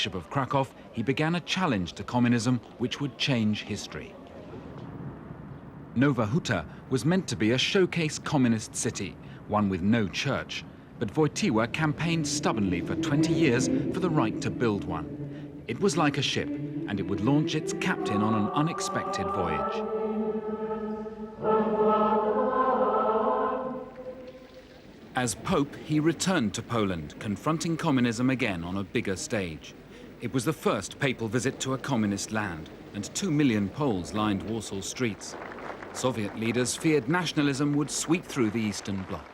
Archbishop of Krakow, he began a challenge to communism which would change history. Nowa Huta was meant to be a showcase communist city, one with no church. But Wojtyła campaigned stubbornly for 20 years for the right to build one. It was like a ship, and it would launch its captain on an unexpected voyage. As Pope, he returned to Poland, confronting communism again on a bigger stage. It was the first papal visit to a communist land, and 2 million Poles lined Warsaw streets. Soviet leaders feared nationalism would sweep through the Eastern Bloc.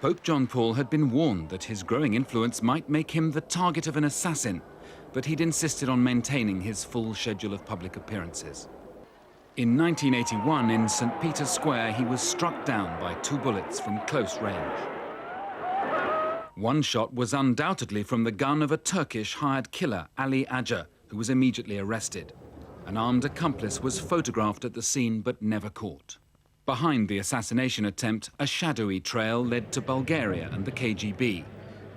Pope John Paul had been warned that his growing influence might make him the target of an assassin, but he'd insisted on maintaining his full schedule of public appearances. In 1981, in St. Peter's Square, he was struck down by 2 bullets from close range. One shot was undoubtedly from the gun of a Turkish hired killer, Ali Acar, who was immediately arrested. An armed accomplice was photographed at the scene but never caught. Behind the assassination attempt, a shadowy trail led to Bulgaria and the KGB.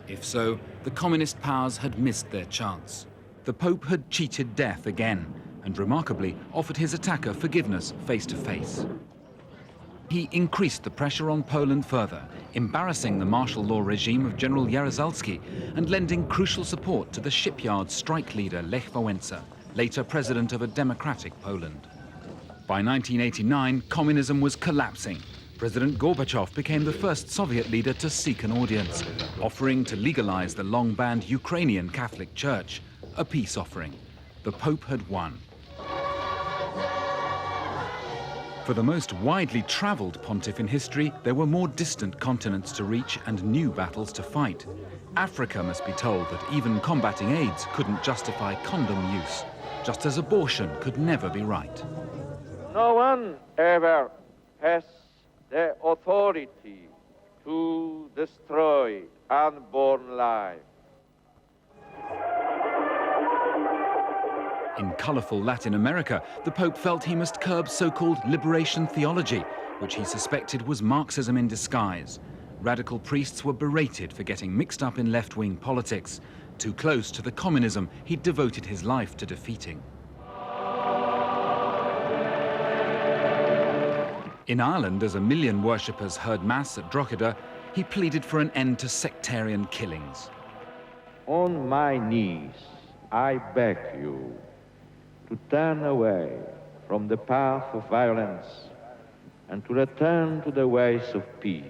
If so, the communist powers had missed their chance. The Pope had cheated death again, and remarkably offered his attacker forgiveness face to face. He increased the pressure on Poland further, embarrassing the martial law regime of General Jaruzelski and lending crucial support to the shipyard strike leader Lech Wałęsa, later president of a democratic Poland. By 1989, communism was collapsing. President Gorbachev became the first Soviet leader to seek an audience, offering to legalize the long-banned Ukrainian Catholic Church, a peace offering. The Pope had won. For the most widely traveled pontiff in history, there were more distant continents to reach and new battles to fight. Africa must be told that even combating AIDS couldn't justify condom use, just as abortion could never be right. No one ever has the authority to destroy unborn life. In colorful Latin America, the Pope felt he must curb so-called liberation theology, which he suspected was Marxism in disguise. Radical priests were berated for getting mixed up in left-wing politics, too close to the communism he'd devoted his life to defeating. In Ireland, as 1 million worshippers heard Mass at Drogheda, he pleaded for an end to sectarian killings. On my knees, I beg you to turn away from the path of violence and to return to the ways of peace.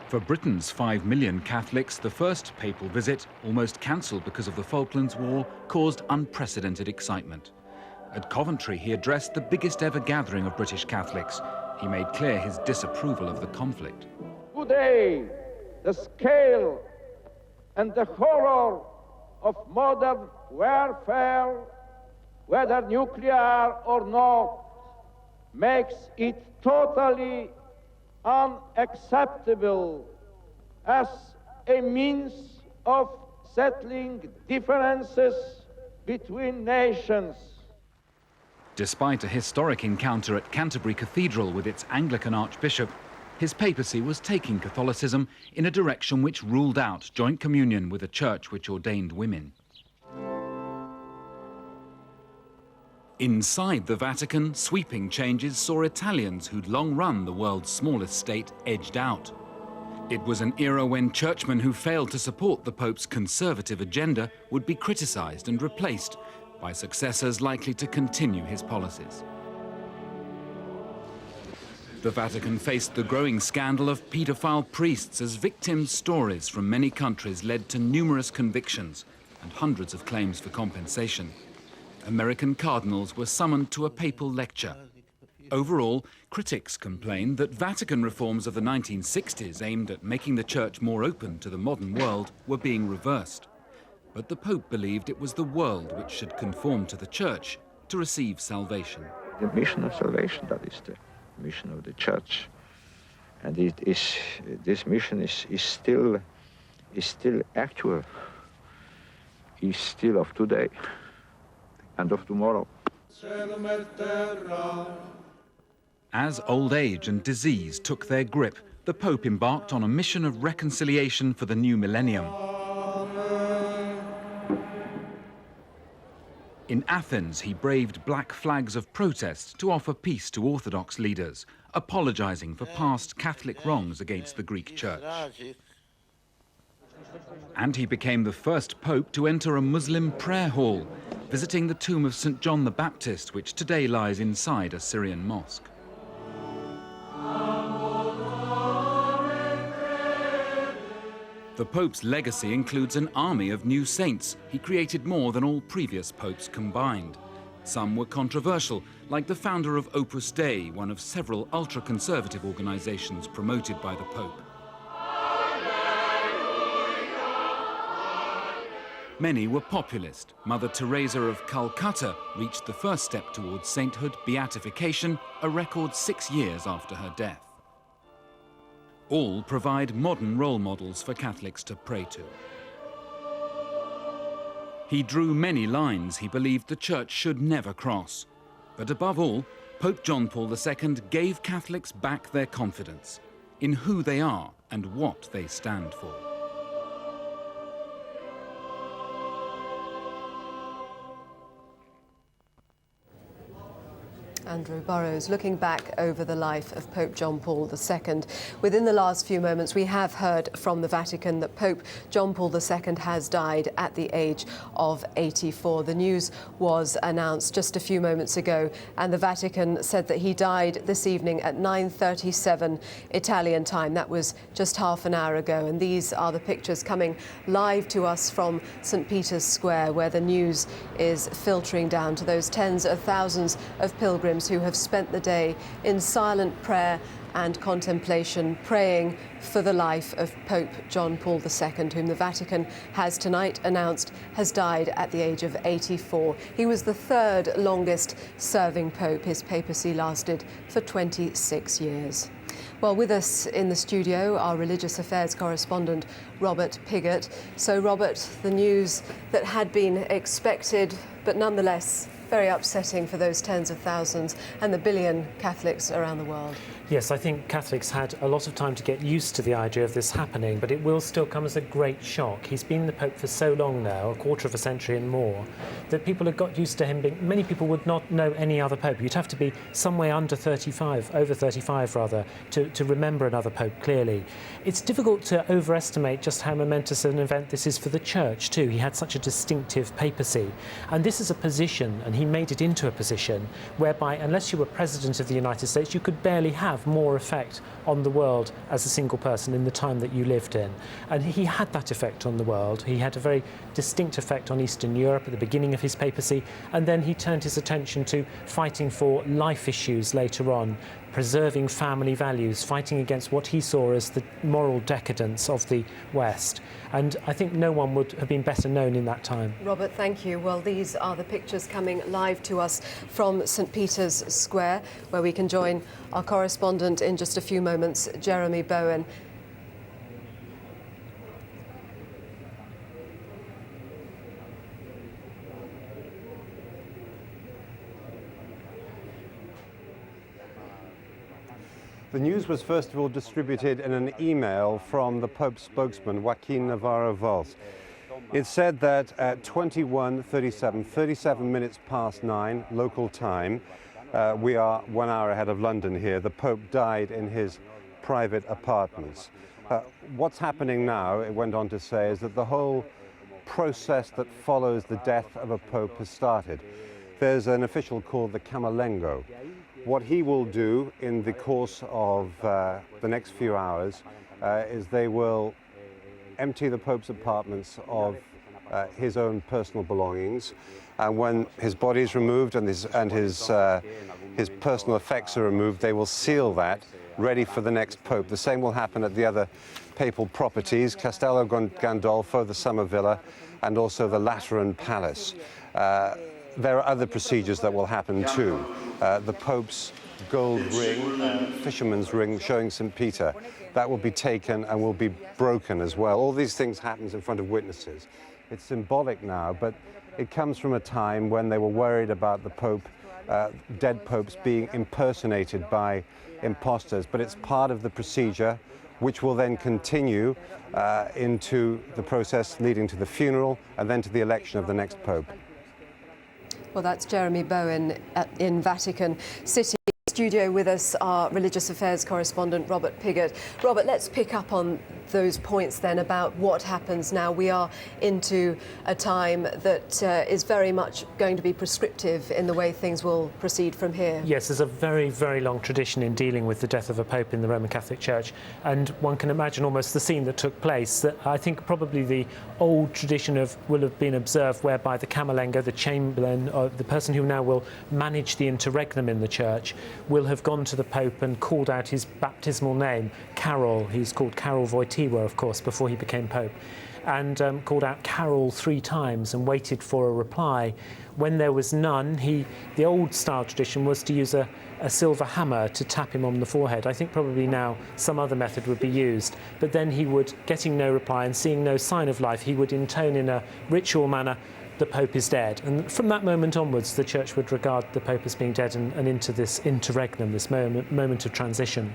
For Britain's 5 million Catholics, the first papal visit, almost cancelled because of the Falklands War, caused unprecedented excitement. At Coventry, he addressed the biggest ever gathering of British Catholics. He made clear his disapproval of the conflict. Today, the scale and the horror of modern warfare, whether nuclear or not, makes it totally unacceptable as a means of settling differences between nations. Despite a historic encounter at Canterbury Cathedral with its Anglican Archbishop, his papacy was taking Catholicism in a direction which ruled out joint communion with a church which ordained women. Inside the Vatican, sweeping changes saw Italians who'd long run the world's smallest state edged out. It was an era when churchmen who failed to support the Pope's conservative agenda would be criticized and replaced by successors likely to continue his policies. The Vatican faced the growing scandal of paedophile priests as victims' stories from many countries led to numerous convictions and hundreds of claims for compensation. American cardinals were summoned to a papal lecture. Overall, critics complained that Vatican reforms of the 1960s aimed at making the church more open to the modern world were being reversed. But the Pope believed it was the world which should conform to the church to receive salvation. The mission of salvation, that is the mission of the church. And this mission is still actual, is still of today and of tomorrow. As old age and disease took their grip, the Pope embarked on a mission of reconciliation for the new millennium. In Athens, he braved black flags of protest to offer peace to Orthodox leaders, apologizing for past Catholic wrongs against the Greek Church. And he became the first pope to enter a Muslim prayer hall, visiting the tomb of St. John the Baptist, which today lies inside a Syrian mosque. The Pope's legacy includes an army of new saints. He created more than all previous popes combined. Some were controversial, like the founder of Opus Dei, one of several ultra-conservative organizations promoted by the Pope. Many were populist. Mother Teresa of Calcutta reached the first step towards sainthood, beatification, a record 6 years after her death. All provide modern role models for Catholics to pray to. He drew many lines he believed the Church should never cross. But above all, Pope John Paul II gave Catholics back their confidence in who they are and what they stand for. Andrew Burrows looking back over the life of Pope John Paul II. Within the last few moments, we have heard from the Vatican that Pope John Paul II has died at the age of 84. The news was announced just a few moments ago, and the Vatican said that he died this evening at 9:37 Italian time. That was just half an hour ago, and these are the pictures coming live to us from St. Peter's Square, where the news is filtering down to those tens of thousands of pilgrims who have spent the day in silent prayer and contemplation, praying for the life of Pope John Paul II, whom the Vatican has tonight announced has died at the age of 84. He was the third longest serving pope. His papacy lasted for 26 years. Well, with us in the studio, our religious affairs correspondent, Robert Pigott. So, Robert, the news that had been expected, but nonetheless very upsetting for those tens of thousands and the billion Catholics around the world. Yes, I think Catholics had a lot of time to get used to the idea of this happening, but it will still come as a great shock. He's been the Pope for so long now, a quarter of a century and more, that people have got used to him being... Many people would not know any other Pope. You'd have to be somewhere under 35, over 35 rather, to remember another Pope clearly. It's difficult to overestimate just how momentous an event this is for the Church too. He had such a distinctive papacy. And this is a position, and he made it into a position, whereby unless you were President of the United States, you could barely have more effect on the world as a single person in the time that you lived in. And he had that effect on the world. He had a very distinct effect on Eastern Europe at the beginning of his papacy, and then he turned his attention to fighting for life issues later on, preserving family values, fighting against what he saw as the moral decadence of the West. And I think no one would have been better known in that time. Robert, thank you. Well, these are the pictures coming live to us from St. Peter's Square, where we can join our correspondent in just a few moments, Jeremy Bowen. The news was first of all distributed in an email from the Pope's spokesman, Joaquin Navarro-Valls. It said that at 21:37, 37 minutes past 9 local time, we are 1 hour ahead of London here, the Pope died in his private apartments. What's happening now, it went on to say, is that the whole process that follows the death of a Pope has started. There's an official called the Camerlengo. What he will do in the course of the next few hours is they will empty the Pope's apartments of his own personal belongings, and when his body is removed and his personal effects are removed, they will seal that, ready for the next Pope. The same will happen at the other papal properties, Castello Gandolfo, the Summer Villa, and also the Lateran Palace. There are other procedures that will happen too. The Pope's gold ring, fisherman's ring showing St. Peter, that will be taken and will be broken as well. All these things happen in front of witnesses. It's symbolic now, but it comes from a time when they were worried about the Pope dead popes being impersonated by imposters, but it's part of the procedure which will then continue into the process leading to the funeral and then to the election of the next pope. Well, that's Jeremy Bowen in Vatican City. Studio with us, our religious affairs correspondent Robert Piggott. Robert, let's pick up on those points then about what happens now. We are into a time that is very much going to be prescriptive in the way things will proceed from here. Yes, there's a very, very long tradition in dealing with the death of a pope in the Roman Catholic Church, and one can imagine almost the scene that took place. That I think probably the old tradition will have been observed, whereby the camerlengo, the chamberlain, or the person who now will manage the interregnum in the church, will have gone to the Pope and called out his baptismal name, Karol. He's called Karol Wojtyła, of course, before he became Pope, and called out Karol 3 times and waited for a reply. When there was none, the old style tradition was to use a silver hammer to tap him on the forehead. I think probably now some other method would be used, but then he would, getting no reply and seeing no sign of life, he would intone in a ritual manner, "The Pope is dead." And from that moment onwards, the Church would regard the Pope as being dead and into this interregnum, this moment of transition.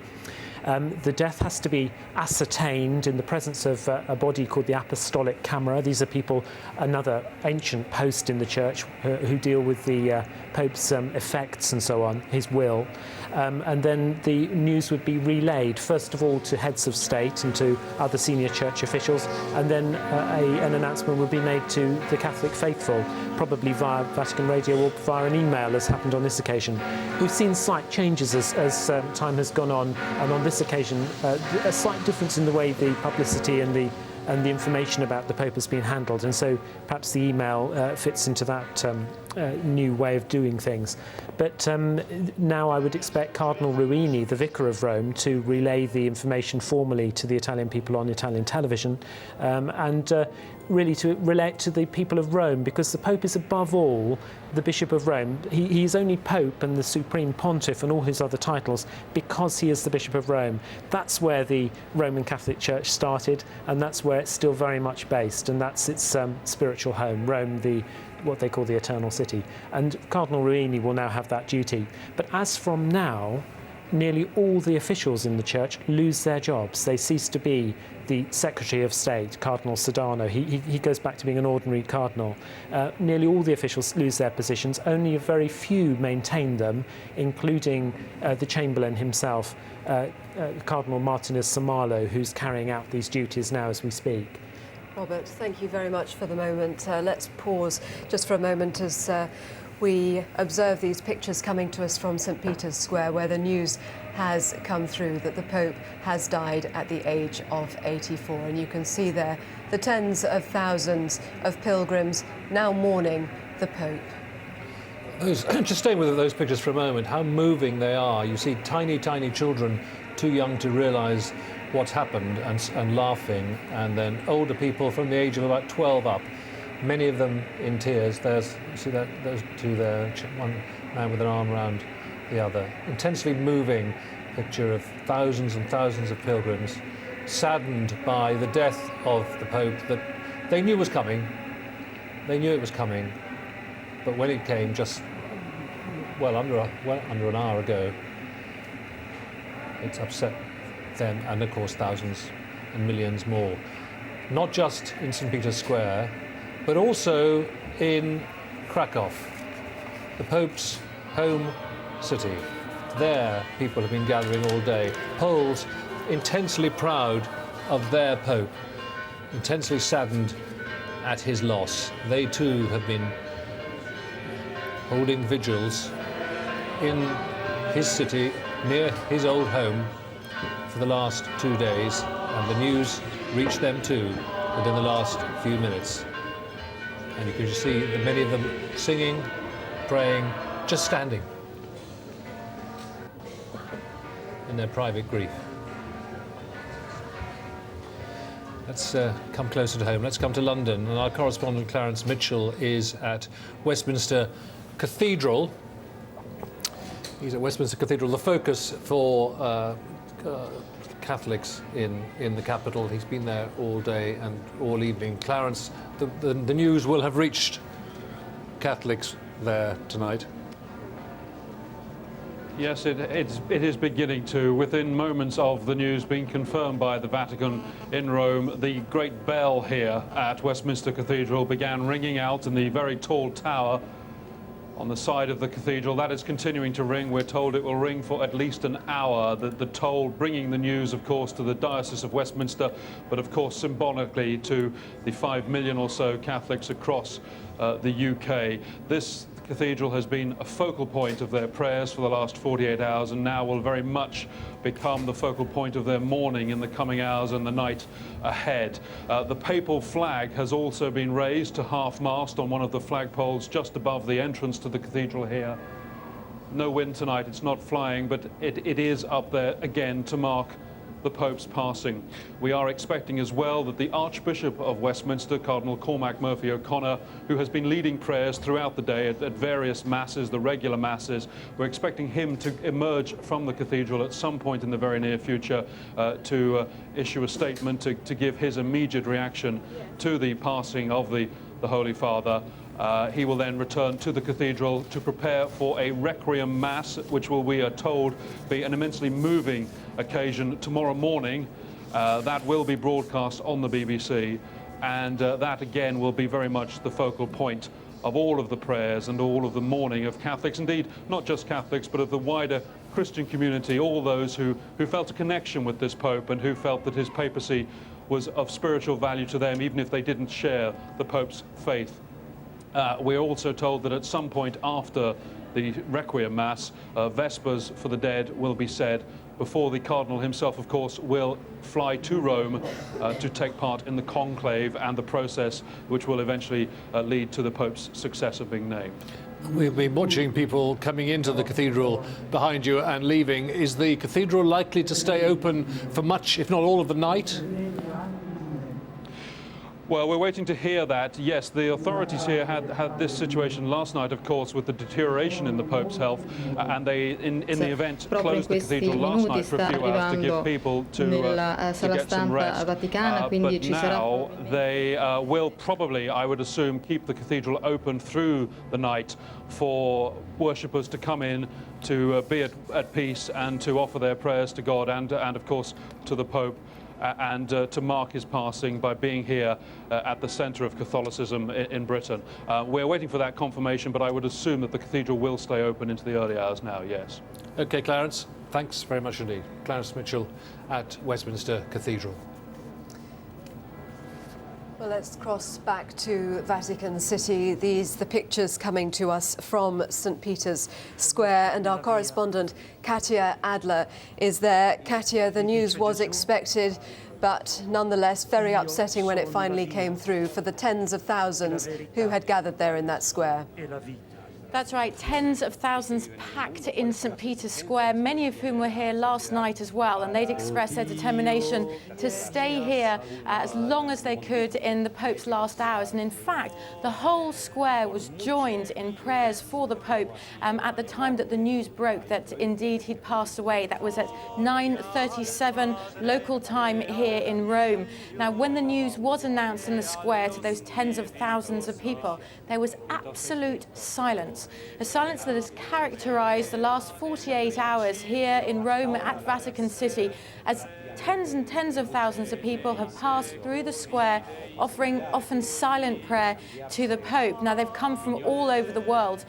The death has to be ascertained in the presence of a body called the Apostolic Camera. These are people, another ancient post in the Church, who deal with the Pope's effects and so on, his will. And then the news would be relayed, first of all, to heads of state and to other senior church officials, and then an announcement would be made to the Catholic faithful, probably via Vatican Radio or via an email, as happened on this occasion. We've seen slight changes as time has gone on, and on this occasion, a slight difference in the way the publicity and the information about the Pope has been handled, and so perhaps the email fits into that new way of doing things. But now I would expect Cardinal Ruini, the Vicar of Rome, to relay the information formally to the Italian people on Italian television, and really to relay it to the people of Rome, because the Pope is above all the Bishop of Rome. He is only Pope and the Supreme Pontiff and all his other titles because he is the Bishop of Rome. That's where the Roman Catholic Church started, and that's where it's still very much based, and that's its spiritual home, Rome, what they call the Eternal City. And Cardinal Ruini will now have that duty. But as from now, nearly all the officials in the Church lose their jobs. They cease to be the Secretary of State, Cardinal Sodano. He goes back to being an ordinary cardinal. Nearly all the officials lose their positions. Only a very few maintain them, including the Chamberlain himself, Cardinal Martinez Somalo, who's carrying out these duties now as we speak. Robert, thank you very much for the moment. Let's pause just for a moment as we observe these pictures coming to us from St. Peter's Square, where the news has come through that the Pope has died at the age of 84. And you can see there the tens of thousands of pilgrims now mourning the Pope. Just staying with those pictures for a moment, how moving they are. You see tiny, tiny children, too young to realise what's happened and laughing, and then older people from the age of about 12 up, many of them in tears. You see those two there, one man with an arm around the other. Intensely moving picture of thousands and thousands of pilgrims, saddened by the death of the Pope that they knew was coming. They knew it was coming, but when it came just under an hour ago, it's upset them and of course thousands and millions more. Not just in St. Peter's Square, but also in Krakow, the Pope's home city. There people have been gathering all day. Poles intensely proud of their Pope, intensely saddened at his loss. They too have been holding vigils in his city, near his old home, for the last 2 days, and the news reached them too within the last few minutes. And you can just see that many of them singing, praying, just standing in their private grief. Let's come closer to home. Let's come to London, and our correspondent Clarence Mitchell is at Westminster Cathedral. He's at Westminster Cathedral, the focus for Catholics in the capital. He's been there all day and all evening. Clarence, the news will have reached Catholics there tonight. Yes, it is beginning to. Within moments of the news being confirmed by the Vatican in Rome, the great bell here at Westminster Cathedral began ringing out in the very tall tower on the side of the cathedral. That is continuing to ring. We're told it will ring for at least an hour. The toll bringing the news, of course, to the Diocese of Westminster, but of course symbolically to the 5 million or so Catholics across the UK. This cathedral has been a focal point of their prayers for the last 48 hours and now will very much become the focal point of their mourning in the coming hours and the night ahead. The papal flag has also been raised to half-mast on one of the flagpoles just above the entrance to the cathedral here. No wind tonight, it's not flying, but it is up there again to mark the Pope's passing. We are expecting as well that the Archbishop of Westminster, Cardinal Cormac Murphy O'Connor, who has been leading prayers throughout the day at various masses, the regular masses, we're expecting him to emerge from the cathedral at some point in the very near future to issue a statement to give his immediate reaction to the passing of the Holy Father. He will then return to the cathedral to prepare for a Requiem Mass, which will, we are told, be an immensely moving occasion tomorrow morning. That will be broadcast on the BBC, and that again will be very much the focal point of all of the prayers and all of the mourning of Catholics, indeed not just Catholics, but of the wider Christian community, all those who felt a connection with this Pope and who felt that his papacy was of spiritual value to them, even if they didn't share the Pope's faith. We're also told that at some point after the Requiem Mass, Vespers for the Dead will be said before the Cardinal himself, of course, will fly to Rome to take part in the conclave and the process which will eventually lead to the Pope's successor being named. We've been watching people coming into the cathedral behind you and leaving. Is the cathedral likely to stay open for much, if not all of the night? Well, we're waiting to hear that. Yes, the authorities here had this situation last night, of course, with the deterioration in the Pope's health, and they, in the event, closed the cathedral last night for a few hours to give people to get some rest. But now they will probably, I would assume, keep the cathedral open through the night for worshippers to come in, to be at peace and to offer their prayers to God and of course, to the Pope. And to mark his passing by being here at the centre of Catholicism in Britain. We're waiting for that confirmation, but I would assume that the cathedral will stay open into the early hours now, yes. OK, Clarence, thanks very much indeed. Clarence Mitchell at Westminster Cathedral. Well, let's cross back to Vatican City. The pictures coming to us from St. Peter's Square, and our correspondent Katia Adler is there. Katia, the news was expected, but nonetheless very upsetting when it finally came through for the tens of thousands who had gathered there in that square. That's right, tens of thousands packed in St. Peter's Square, many of whom were here last night as well, and they'd expressed their determination to stay here as long as they could in the Pope's last hours. And in fact, the whole square was joined in prayers for the Pope at the time that the news broke that indeed he'd passed away. That was at 9:37 local time here in Rome. Now, when the news was announced in the square to those tens of thousands of people, there was absolute silence. A silence that has characterized the last 48 hours here in Rome at Vatican City, as tens and tens of thousands of people have passed through the square, offering often silent prayer to the Pope. Now, they've come from all over the world,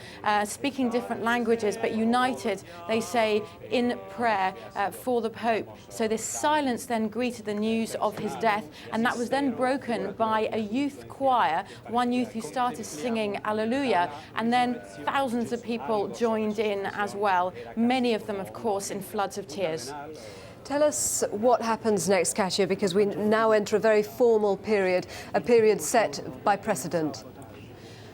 speaking different languages, but united, they say, in prayer for the Pope. So this silence then greeted the news of his death, and that was then broken by a youth choir, one youth who started singing Alleluia, and then thousands of people joined in as well, many of them, of course, in floods of tears. Tell us what happens next, Katia, because we now enter a very formal period, a period set by precedent.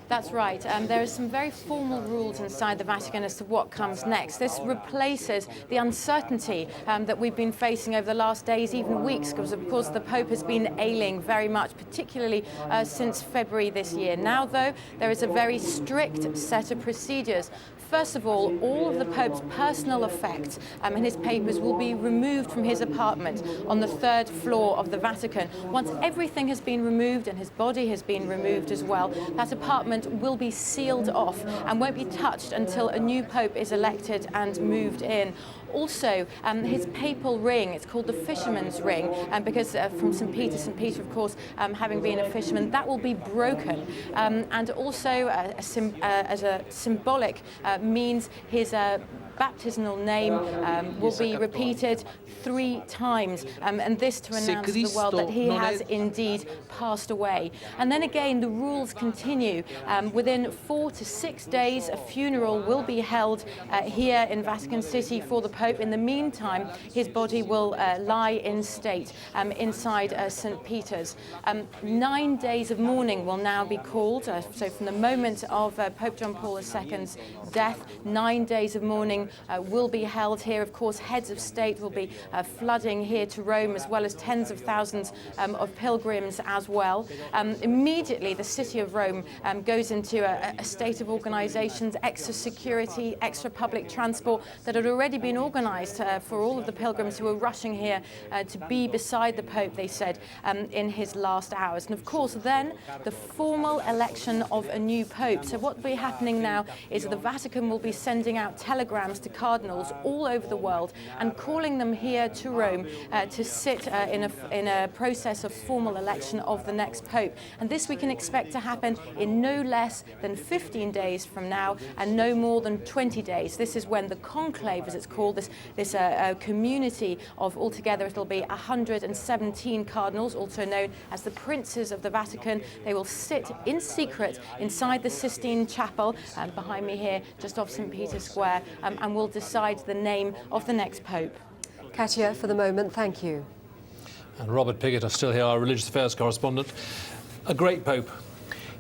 That's right. There are some very formal rules inside the Vatican as to what comes next. This replaces the uncertainty that we've been facing over the last days, even weeks, because, of course, the Pope has been ailing very much, particularly since February this year. Now, though, there is a very strict set of procedures First of all of the Pope's personal effects and his papers will be removed from his apartment on the 3rd floor of the Vatican. Once everything has been removed and his body has been removed as well, that apartment will be sealed off and won't be touched until a new Pope is elected and moved in. Also, his papal ring, it's called the Fisherman's Ring, because from St. Peter, of course, having been a fisherman, that will be broken. And also, as a symbolic means, his baptismal name will be repeated 3 times, and this to announce to the world that he has indeed passed away. And then again, the rules continue. Within 4 to 6 days, a funeral will be held here in Vatican City for the Pope. In the meantime, his body will lie in state inside St. Peter's. 9 days of mourning will now be called. So from the moment of Pope John Paul II's death, 9 days of mourning will be held here. Of course, heads of state will be flooding here to Rome, as well as tens of thousands of pilgrims as well. Immediately, the city of Rome goes into a state of organisations, extra security, extra public transport that had already been organised for all of the pilgrims who were rushing here to be beside the Pope, they said, in his last hours. And of course, then the formal election of a new Pope. So what will be happening now is that the Vatican will be sending out telegrams to cardinals all over the world and calling them here to Rome to sit in a process of formal election of the next Pope. And this we can expect to happen in no less than 15 days from now and no more than 20 days. This is when the conclave, as it's called, this community of altogether, it'll be 117 cardinals, also known as the Princes of the Vatican. They will sit in secret inside the Sistine Chapel behind me here, just off St. Peter's Square, and will decide the name of the next Pope. Katia, for the moment, thank you. And Robert Piggott is still here, our religious affairs correspondent. A great Pope.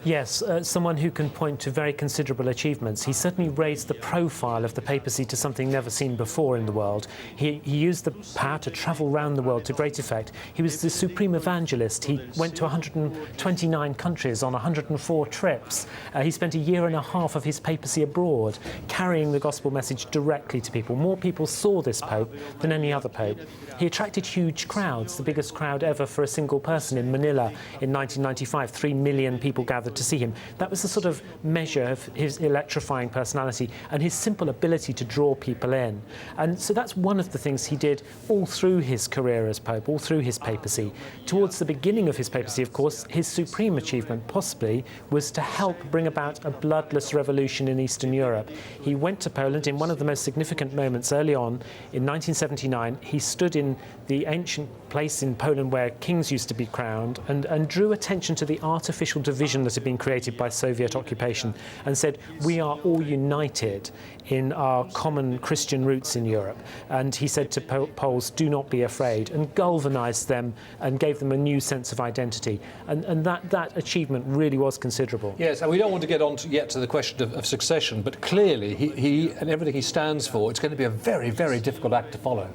Yes, someone who can point to very considerable achievements. He certainly raised the profile of the papacy to something never seen before in the world. He used the power to travel around the world to great effect. He was the supreme evangelist. He went to 129 countries on 104 trips. He spent a year and a half of his papacy abroad, carrying the gospel message directly to people. More people saw this Pope than any other Pope. He attracted huge crowds, the biggest crowd ever for a single person in Manila in 1995. 3 million people gathered to see him. That was the sort of measure of his electrifying personality and his simple ability to draw people in. And so that's one of the things he did all through his career as Pope, all through his papacy. Towards the beginning of his papacy, of course, his supreme achievement possibly was to help bring about a bloodless revolution in Eastern Europe. He went to Poland in one of the most significant moments early on. In 1979, he stood in the ancient place in Poland where kings used to be crowned and drew attention to the artificial division that had been created by Soviet occupation and said, we are all united in our common Christian roots in Europe. And he said to Poles, do not be afraid, and galvanized them and gave them a new sense of identity. And that achievement really was considerable. Yes, and we don't want to get on yet to the question of succession, but clearly he and everything he stands for, it's going to be a very, very difficult act to follow.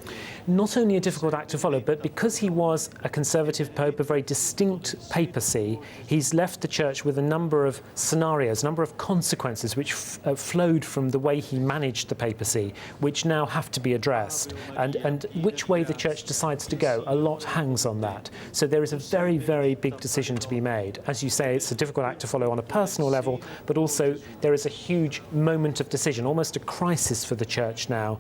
Not only a difficult act to follow, but because he was a conservative pope, a very distinct papacy, he's left the church with a number of scenarios, a number of consequences which flowed from the way he managed the papacy, which now have to be addressed. And which way the church decides to go, a lot hangs on that. So there is a very, very big decision to be made. As you say, it's a difficult act to follow on a personal level, but also there is a huge moment of decision, almost a crisis for the church now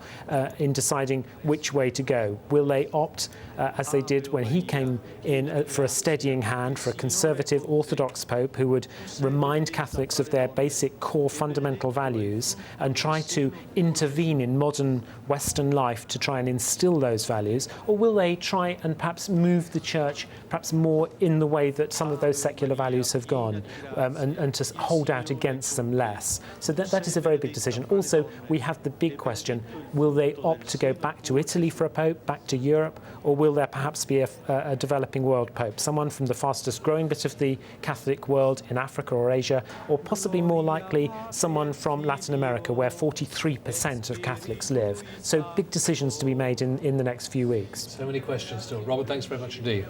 in deciding which way to go. Will they opt, as they did when he came in, for a steadying hand, for a conservative Orthodox Pope who would remind Catholics of their basic core fundamental values and try to intervene in modern Western life to try and instill those values? Or will they try and perhaps move the church perhaps more in the way that some of those secular values have gone and to hold out against them less? So that is a very big decision. Also, we have the big question, will they opt to go back to Italy for a Pope, back to Europe, or will there perhaps be a developing world Pope, someone from the fastest growing bit of the Catholic world in Africa or Asia, or possibly more likely someone from Latin America where 43% of Catholics live? So big decisions to be made in the next few weeks. So many questions still. Robert, thanks very much indeed.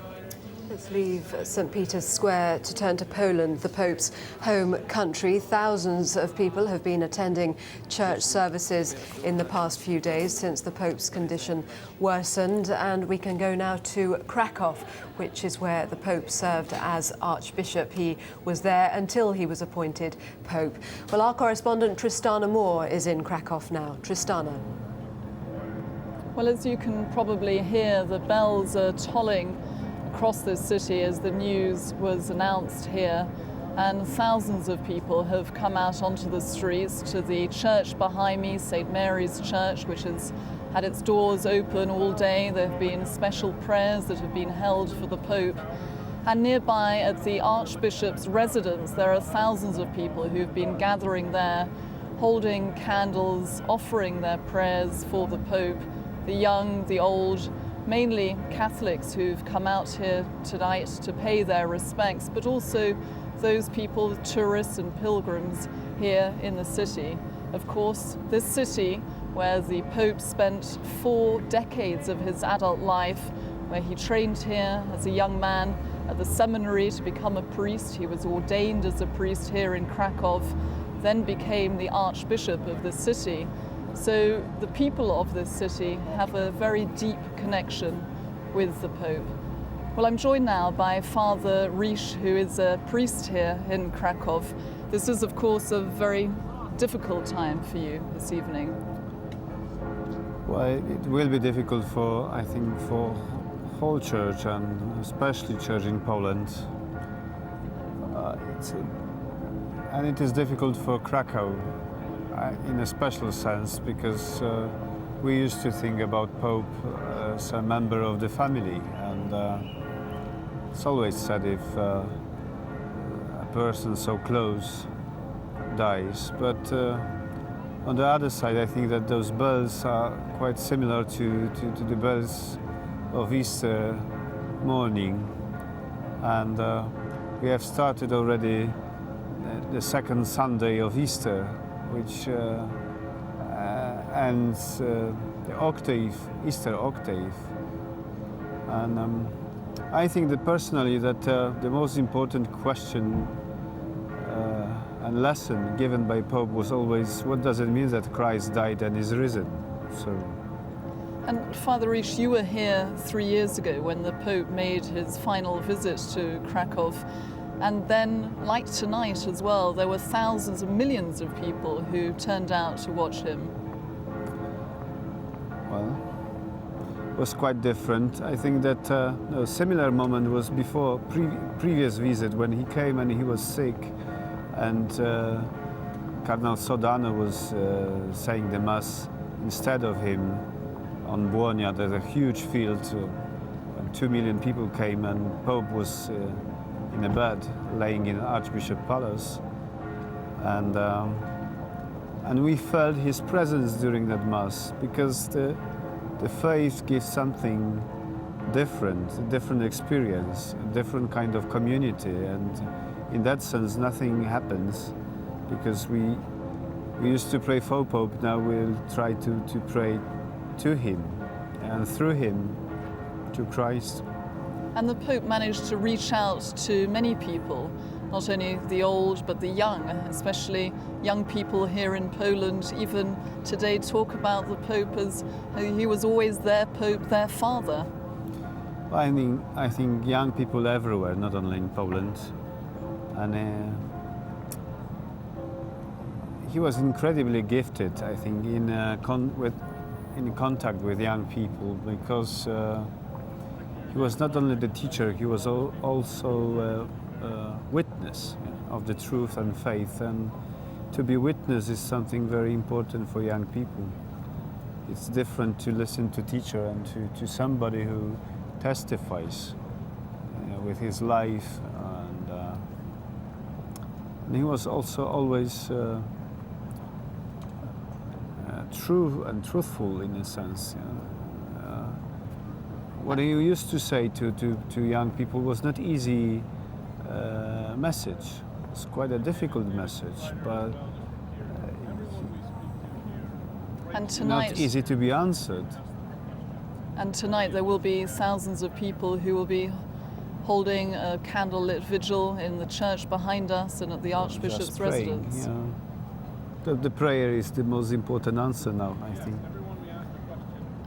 Let's leave St. Peter's Square to turn to Poland, the Pope's home country. Thousands of people have been attending church services in the past few days since the Pope's condition worsened. And we can go now to Krakow, which is where the Pope served as Archbishop. He was there until he was appointed Pope. Well, our correspondent Tristana Moore is in Krakow now. Tristana. Well, as you can probably hear, the bells are tolling across the city as the news was announced here, and thousands of people have come out onto the streets to the church behind me, St. Mary's Church, which has had its doors open all day. There have been special prayers that have been held for the Pope. And nearby at the Archbishop's residence, there are thousands of people who've been gathering there, holding candles, offering their prayers for the Pope, the young, the old, mainly Catholics who've come out here tonight to pay their respects, but also those people, tourists and pilgrims here in the city. Of course, this city where the Pope spent 4 decades of his adult life, where he trained here as a young man at the seminary to become a priest. He was ordained as a priest here in Krakow, then became the Archbishop of the city. So the people of this city have a very deep connection with the Pope. Well, I'm joined now by Father Risch, who is a priest here in Krakow. This is, of course, a very difficult time for you this evening. Well, it will be difficult for, I think, for whole church and especially church in Poland. And it is difficult for Krakow in a special sense, because we used to think about Pope as a member of the family, and it's always said if a person so close dies. But on the other side, I think that those bells are quite similar to the bells of Easter morning, and we have started already the second Sunday of Easter, which ends the octave, Easter octave. And I think that personally that the most important question and lesson given by Pope was always, what does it mean that Christ died and is risen? So. And Father Risch, you were here 3 years ago when the Pope made his final visit to Krakow. And then, like tonight as well, there were thousands and millions of people who turned out to watch him. Well, it was quite different. I think that a similar moment was before previous visit when he came and he was sick, and Cardinal Sodano was saying the Mass instead of him on Błonia. There's a huge field, and 2 million people came, and Pope was in a bed, laying in Archbishop Palace, and we felt his presence during that Mass, because the faith gives something different, a different experience, a different kind of community, and in that sense nothing happens, because we used to pray for Pope, now we'll try to pray to him, and through him to Christ. And the Pope managed to reach out to many people, not only the old but the young, especially young people here in Poland. Even today talk about the Pope as he was always their Pope, their father. I think young people everywhere, not only in Poland, and he was incredibly gifted, I think, in contact with young people, because he was not only the teacher, he was also a witness of the truth and faith. And to be witness is something very important for young people. It's different to listen to teacher and to somebody who testifies with his life. And he was also always true and truthful in a sense. What he used to say to young people was not easy message. It's quite a difficult message, but and tonight, not easy to be answered. And tonight there will be thousands of people who will be holding a candlelit vigil in the church behind us and at the Archbishop's Just praying, residence. yeah. The prayer is the most important answer now, I think.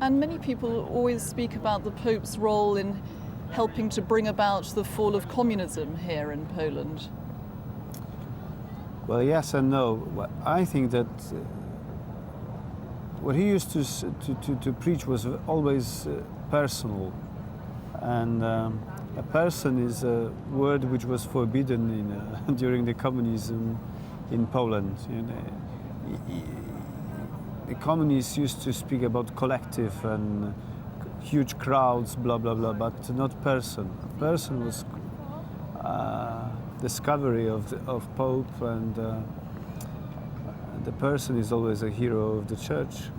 And many people always speak about the Pope's role in helping to bring about the fall of communism here in Poland. Well, yes and no. Well, I think that what he used to preach was always personal. And a person is a word which was forbidden during the communism in Poland. You know, the communists used to speak about collective and huge crowds, blah, blah, blah, but not person. A person was discovery of Pope, and the person is always a hero of the church.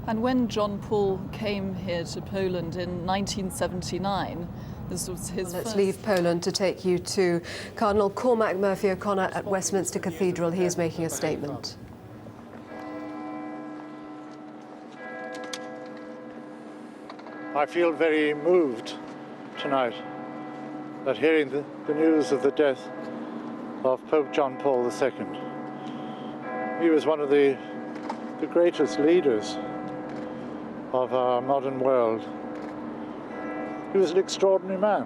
And when John Paul came here to Poland in 1979, this was his Let's first... leave Poland to take you to Cardinal Cormac Murphy O'Connor at Westminster Cathedral. He is making a statement. I feel very moved tonight at hearing the news of the death of Pope John Paul II. He was one of the greatest leaders of our modern world. He was an extraordinary man,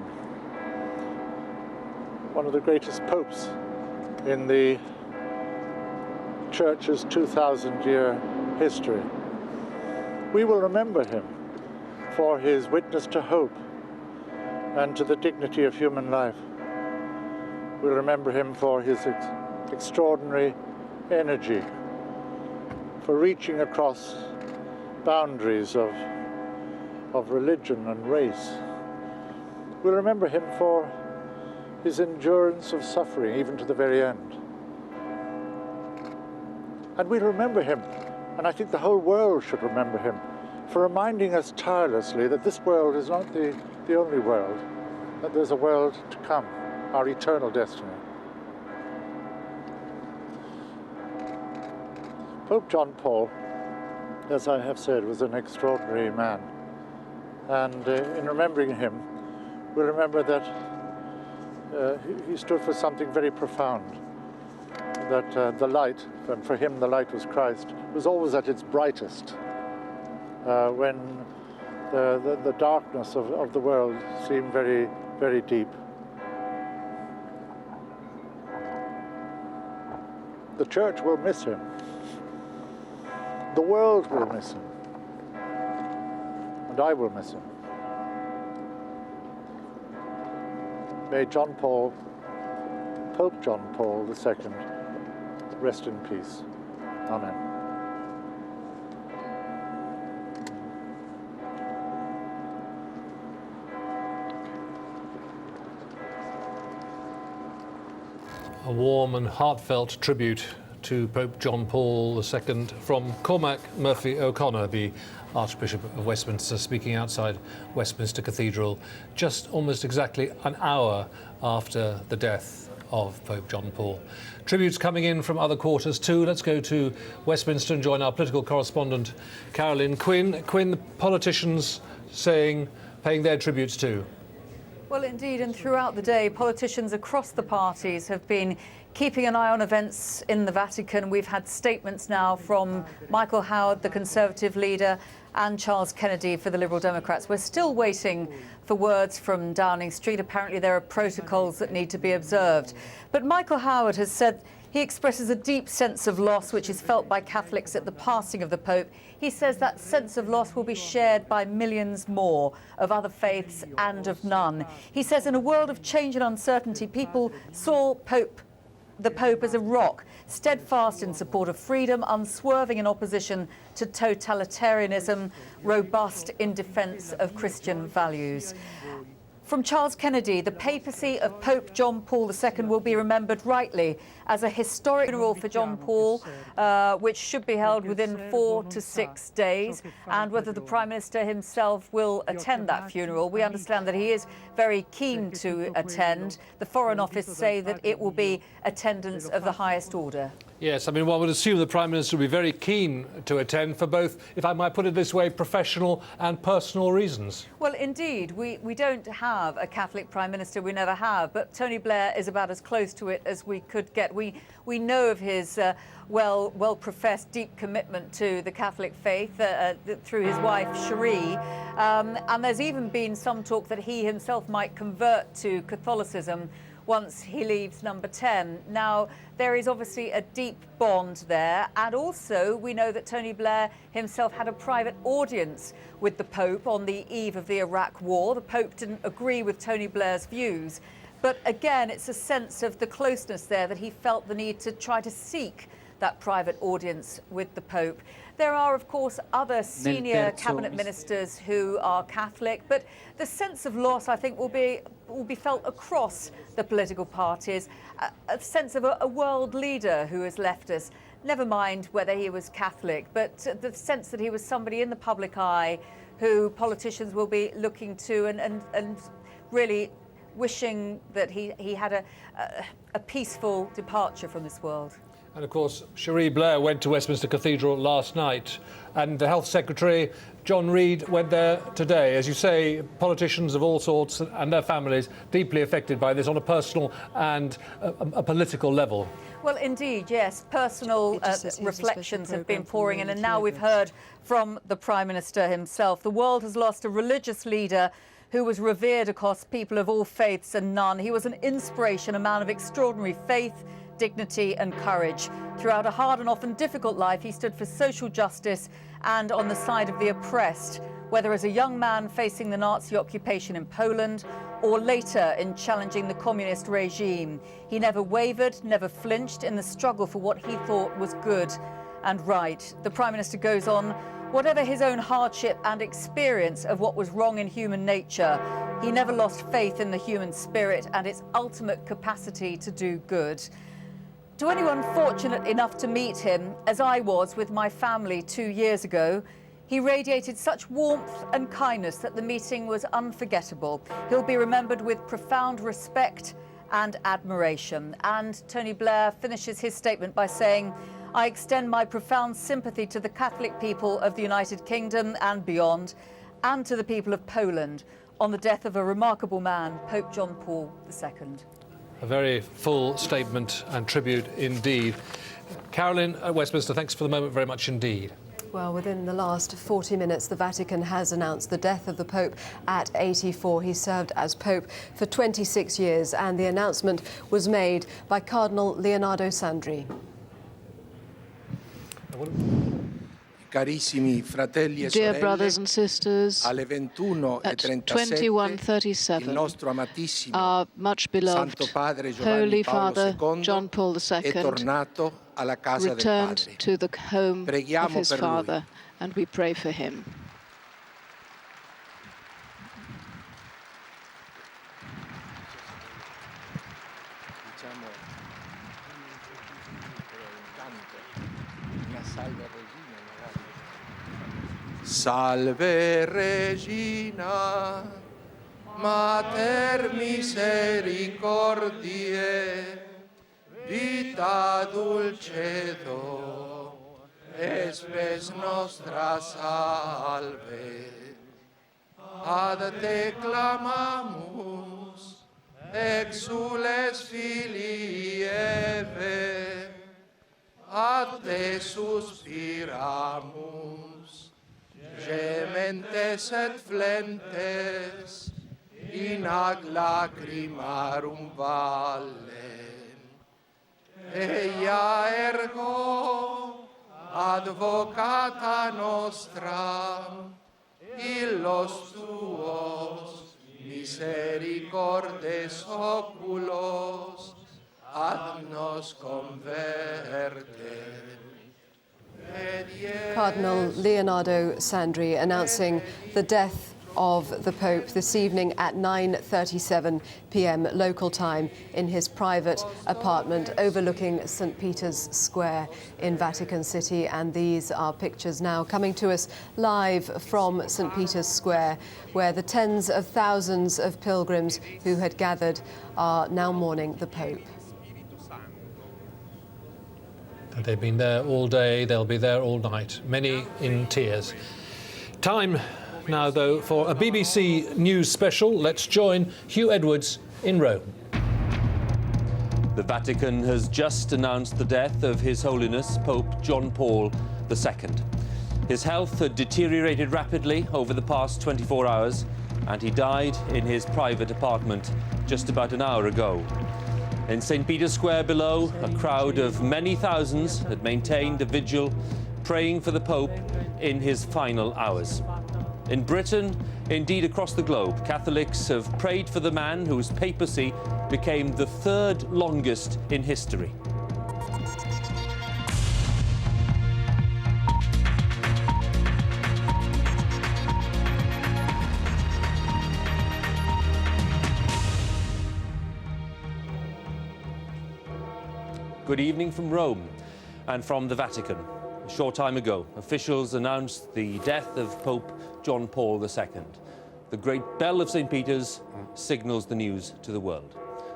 one of the greatest popes in the Church's 2,000-year history. We will remember him for his witness to hope and to the dignity of human life. We'll remember him for his extraordinary energy, for reaching across boundaries of religion and race. We'll remember him for his endurance of suffering, even to the very end. And we'll remember him, and I think the whole world should remember him, for reminding us tirelessly that this world is not the only world, that there's a world to come, our eternal destiny. Pope John Paul, as I have said, was an extraordinary man. And in remembering him, we remember that he stood for something very profound, that the light, and for him the light was Christ, was always at its brightest when the darkness of the world seemed very, very deep. The church will miss him. The world will miss him. And I will miss him. May John Paul, Pope John Paul II, rest in peace. Amen. A warm and heartfelt tribute to Pope John Paul II from Cormac Murphy O'Connor, the Archbishop of Westminster, speaking outside Westminster Cathedral, just almost exactly an hour after the death of Pope John Paul. Tributes coming in from other quarters too. Let's go to Westminster and join our political correspondent, Carolyn Quinn. Quinn, the politicians paying their tributes too. Well, indeed, and throughout the day, politicians across the parties have been keeping an eye on events in the Vatican. We've had statements now from Michael Howard, the Conservative leader, and Charles Kennedy for the Liberal Democrats. We're still waiting for words from Downing Street. Apparently there are protocols that need to be observed. But Michael Howard has said he expresses a deep sense of loss which is felt by Catholics at the passing of the Pope. He says that sense of loss will be shared by millions more of other faiths and of none. He says in a world of change and uncertainty, people saw the Pope as a rock, steadfast in support of freedom, unswerving in opposition to totalitarianism, robust in defence of Christian values. From Charles Kennedy, the papacy of Pope John Paul II will be remembered rightly as a historic funeral for John Paul, which should be held within 4 to 6 days, and whether the Prime Minister himself will attend that funeral. We understand that he is very keen to attend. The Foreign Office say that it will be attendance of the highest order. Yes, I mean, one would assume the Prime Minister would be very keen to attend for both, if I might put it this way, professional and personal reasons. Well, indeed, we don't have a Catholic Prime Minister, we never have, but Tony Blair is about as close to it as we could get. We know of his well-professed deep commitment to the Catholic faith through his wife, Cherie, and there's even been some talk that he himself might convert to Catholicism once he leaves Number 10. Now, there is obviously a deep bond there, and also we know that Tony Blair himself had a private audience with the Pope on the eve of the Iraq War. The Pope didn't agree with Tony Blair's views, but again, it's a sense of the closeness there that he felt the need to try to seek that private audience with the Pope. There are, of course, other senior cabinet ministers who are Catholic, but the sense of loss, I think, will be felt across the political parties. A sense of a world leader who has left us. Never mind whether he was Catholic, but the sense that he was somebody in the public eye who politicians will be looking to and really wishing that he had a peaceful departure from this world. And of course, Cherie Blair went to Westminster Cathedral last night, and the Health Secretary, John Reid, went there today. As you say, politicians of all sorts and their families deeply affected by this on a personal and a political level. Well, indeed, yes. Personal reflections have been pouring in, and now we've heard from the Prime Minister himself. The world has lost a religious leader who was revered across people of all faiths and none. He was an inspiration, a man of extraordinary faith, dignity and courage. Throughout a hard and often difficult life, he stood for social justice and on the side of the oppressed, whether as a young man facing the Nazi occupation in Poland or later in challenging the communist regime. He never wavered, never flinched in the struggle for what he thought was good and right. The Prime Minister goes on, whatever his own hardship and experience of what was wrong in human nature, he never lost faith in the human spirit and its ultimate capacity to do good. To anyone fortunate enough to meet him, as I was with my family 2 years ago, he radiated such warmth and kindness that the meeting was unforgettable. He'll be remembered with profound respect and admiration. And Tony Blair finishes his statement by saying, I extend my profound sympathy to the Catholic people of the United Kingdom and beyond, and to the people of Poland on the death of a remarkable man, Pope John Paul II. A very full statement and tribute indeed. Carolyn at Westminster, thanks for the moment very much indeed. Well, within the last 40 minutes, the Vatican has announced the death of the Pope at 84. He served as Pope for 26 years, and the announcement was made by Cardinal Leonardo Sandri. Dear brothers and sisters, at 21:37, our much beloved Holy Father John Paul II returned to the home of his father, and we pray for him. Salve Regina, Mater misericordiae, vita dulcedo, espes nostra salve. Ad te clamamus, exules filii Eve, ad te suspiramus, gementes et flentes, in ac lacrimarum valle. Eia ergo, advocata nostra, illos tuos misericordes oculos, ad nos converte. Cardinal Leonardo Sandri announcing the death of the Pope this evening at 9:37 p.m. local time in his private apartment overlooking St. Peter's Square in Vatican City. And these are pictures now coming to us live from St. Peter's Square, where the tens of thousands of pilgrims who had gathered are now mourning the Pope. They've been there all day, they'll be there all night, many in tears. Time now, though, for a BBC News special. Let's join Hugh Edwards in Rome. The Vatican has just announced the death of His Holiness Pope John Paul II. His health had deteriorated rapidly over the past 24 hours, and he died in his private apartment just about an hour ago. In St. Peter's Square below, a crowd of many thousands had maintained a vigil, praying for the Pope in his final hours. In Britain, indeed across the globe, Catholics have prayed for the man whose papacy became the third longest in history. Good evening from Rome and from the Vatican. A short time ago, officials announced the death of Pope John Paul II. The great bell of St. Peter's signals the news to the world.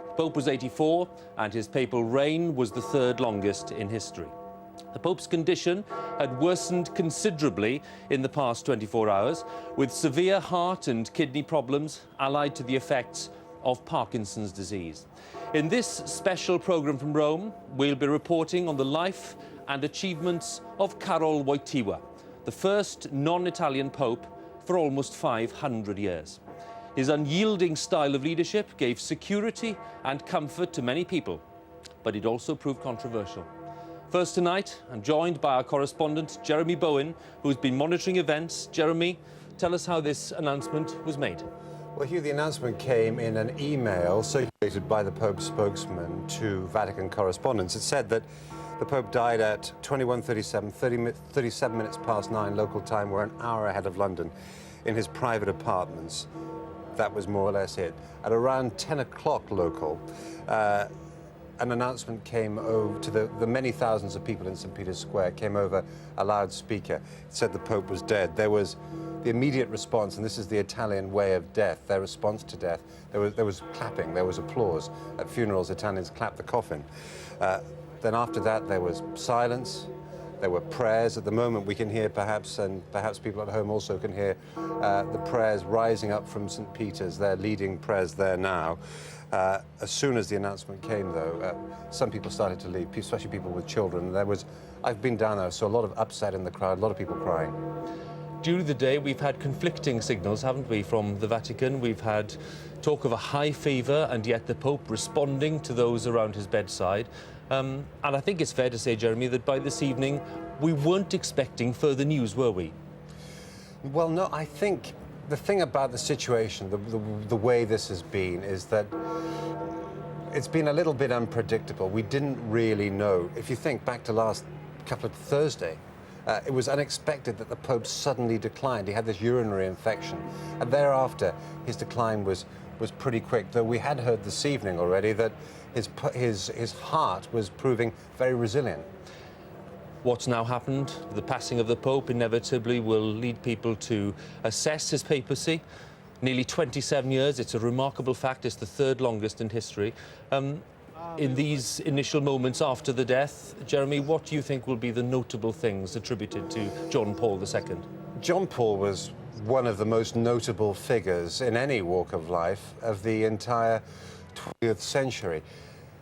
The Pope was 84 and his papal reign was the third longest in history. The Pope's condition had worsened considerably in the past 24 hours, with severe heart and kidney problems allied to the effects of Parkinson's disease. In this special programme from Rome, we'll be reporting on the life and achievements of Karol Wojtyła, the first non-Italian pope for almost 500 years. His unyielding style of leadership gave security and comfort to many people, but it also proved controversial. First tonight, I'm joined by our correspondent, Jeremy Bowen, who's been monitoring events. Jeremy, tell us how this announcement was made. Well, Hugh, the announcement came in an email circulated by the Pope's spokesman to Vatican correspondents. It said that the Pope died at 21:37, 37 minutes past 9 local time. We're an hour ahead of London, in his private apartments. That was more or less it. At around 10 o'clock local, an announcement came over to the many thousands of people in St. Peter's Square, came over a loudspeaker. It said the Pope was dead. There was the immediate response, and this is the Italian way of death, their response to death. There was clapping, there was applause. At funerals, Italians clap the coffin. Then after that, there was silence. There were prayers. At the moment, we can hear perhaps, and perhaps people at home also can hear, the prayers rising up from St. Peter's. They're leading prayers there now. As soon as the announcement came, though, some people started to leave, especially people with children. I've been down there, so a lot of upset in the crowd, a lot of people crying. During the day, we've had conflicting signals, haven't we, from the Vatican? We've had talk of a high fever, and yet the Pope responding to those around his bedside. And I think it's fair to say, Jeremy, that by this evening, we weren't expecting further news, were we? Well, no, I think the thing about the situation, the way this has been, is that it's been a little bit unpredictable. We didn't really know. If you think back to last couple of Thursday, it was unexpected that the Pope suddenly declined. He had this urinary infection, and thereafter his decline was pretty quick, though we had heard this evening already that his heart was proving very resilient. What's now happened, the passing of the Pope, inevitably will lead people to assess his papacy. Nearly 27 years, it's a remarkable fact, it's the third longest in history. In these initial moments after the death, Jeremy, what do you think will be the notable things attributed to John Paul II? John Paul was one of the most notable figures in any walk of life of the entire 20th century.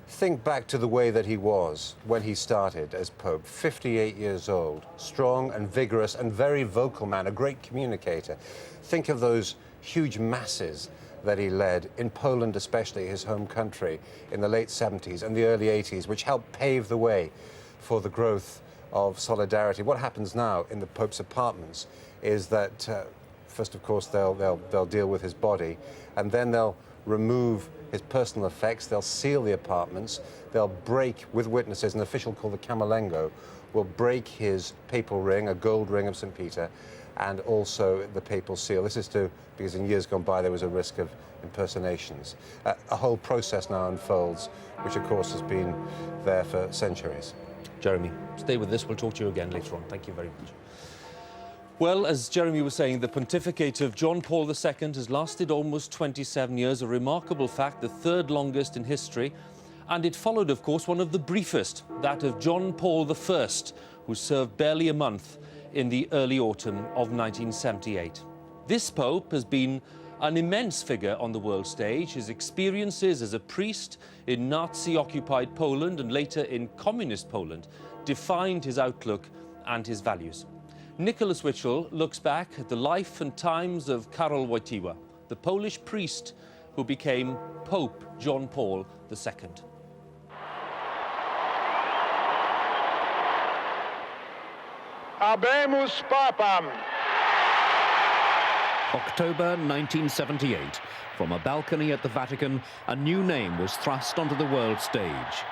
Think back to the way that he was when he started as Pope, 58 years old, strong and vigorous and very vocal man, a great communicator. Think of those huge masses that he led in Poland, especially his home country, in the late 70s and the early 80s, which helped pave the way for the growth of solidarity. What happens now in the Pope's apartments is that first, of course, they'll deal with his body, and then they'll remove his personal effects. They'll seal the apartments. They'll break, with witnesses, an official called the Camerlengo will break his papal ring, a gold ring of St. Peter, and also the papal seal. This is because in years gone by there was a risk of impersonations. A whole process now unfolds, which of course has been there for centuries. Jeremy, stay with us. We'll talk to you again later on. Thank you very much. Well, as Jeremy was saying, the pontificate of John Paul II has lasted almost 27 years, a remarkable fact, the third longest in history. And it followed, of course, one of the briefest, that of John Paul I, who served barely a month in the early autumn of 1978. This Pope has been an immense figure on the world stage. His experiences as a priest in Nazi-occupied Poland and later in communist Poland defined his outlook and his values. Nicholas Witchell looks back at the life and times of Karol Wojtyła, the Polish priest who became Pope John Paul II. Habemus Papam! October 1978. From a balcony at the Vatican, a new name was thrust onto the world stage.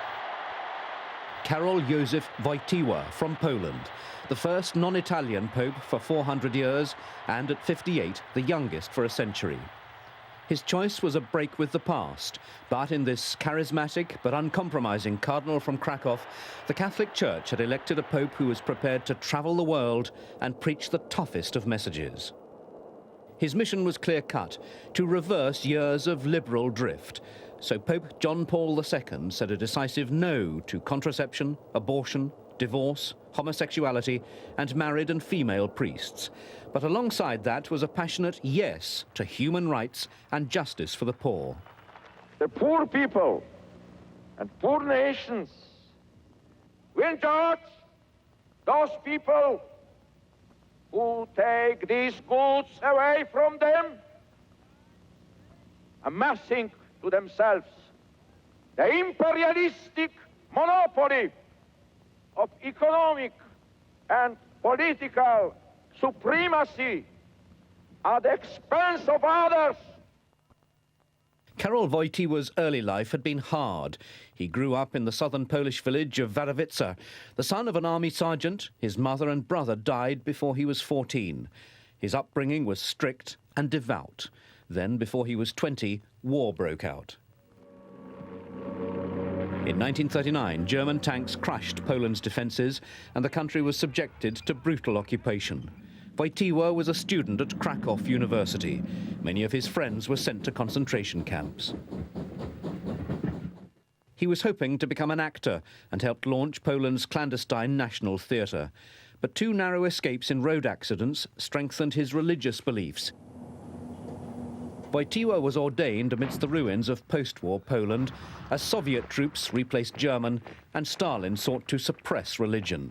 Karol Józef Wojtyła from Poland, the first non-Italian pope for 400 years, and at 58, the youngest for a century. His choice was a break with the past, but in this charismatic but uncompromising cardinal from Krakow, the Catholic Church had elected a pope who was prepared to travel the world and preach the toughest of messages. His mission was clear-cut, to reverse years of liberal drift. So Pope John Paul II said a decisive no to contraception, abortion, divorce, homosexuality, and married and female priests. But alongside that was a passionate yes to human rights and justice for the poor. The poor people and poor nations will judge those people who take these goods away from them, amassing to themselves the imperialistic monopoly of economic and political supremacy at the expense of others. Karol Wojtyła's early life had been hard. He grew up in the southern Polish village of Wadowice. The son of an army sergeant, his mother and brother died before he was 14. His upbringing was strict and devout. Then, before he was 20, war broke out. In 1939, German tanks crushed Poland's defences and the country was subjected to brutal occupation. Wojtyła was a student at Krakow University. Many of his friends were sent to concentration camps. He was hoping to become an actor and helped launch Poland's clandestine National Theatre. But two narrow escapes in road accidents strengthened his religious beliefs. Wojtyła was ordained amidst the ruins of post-war Poland as Soviet troops replaced German and Stalin sought to suppress religion.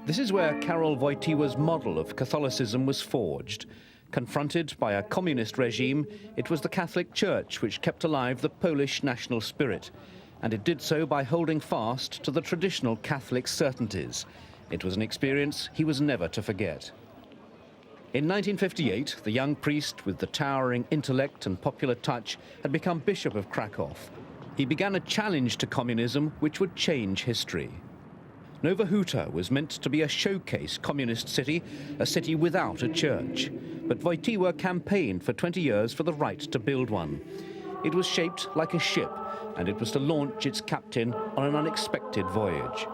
This is where Karol Wojtyła's model of Catholicism was forged. Confronted by a communist regime, it was the Catholic Church which kept alive the Polish national spirit, and it did so by holding fast to the traditional Catholic certainties. It was an experience he was never to forget. In 1958, the young priest with the towering intellect and popular touch had become Bishop of Krakow. He began a challenge to communism which would change history. Nowa Huta was meant to be a showcase communist city, a city without a church. But Wojtyła campaigned for 20 years for the right to build one. It was shaped like a ship, and it was to launch its captain on an unexpected voyage.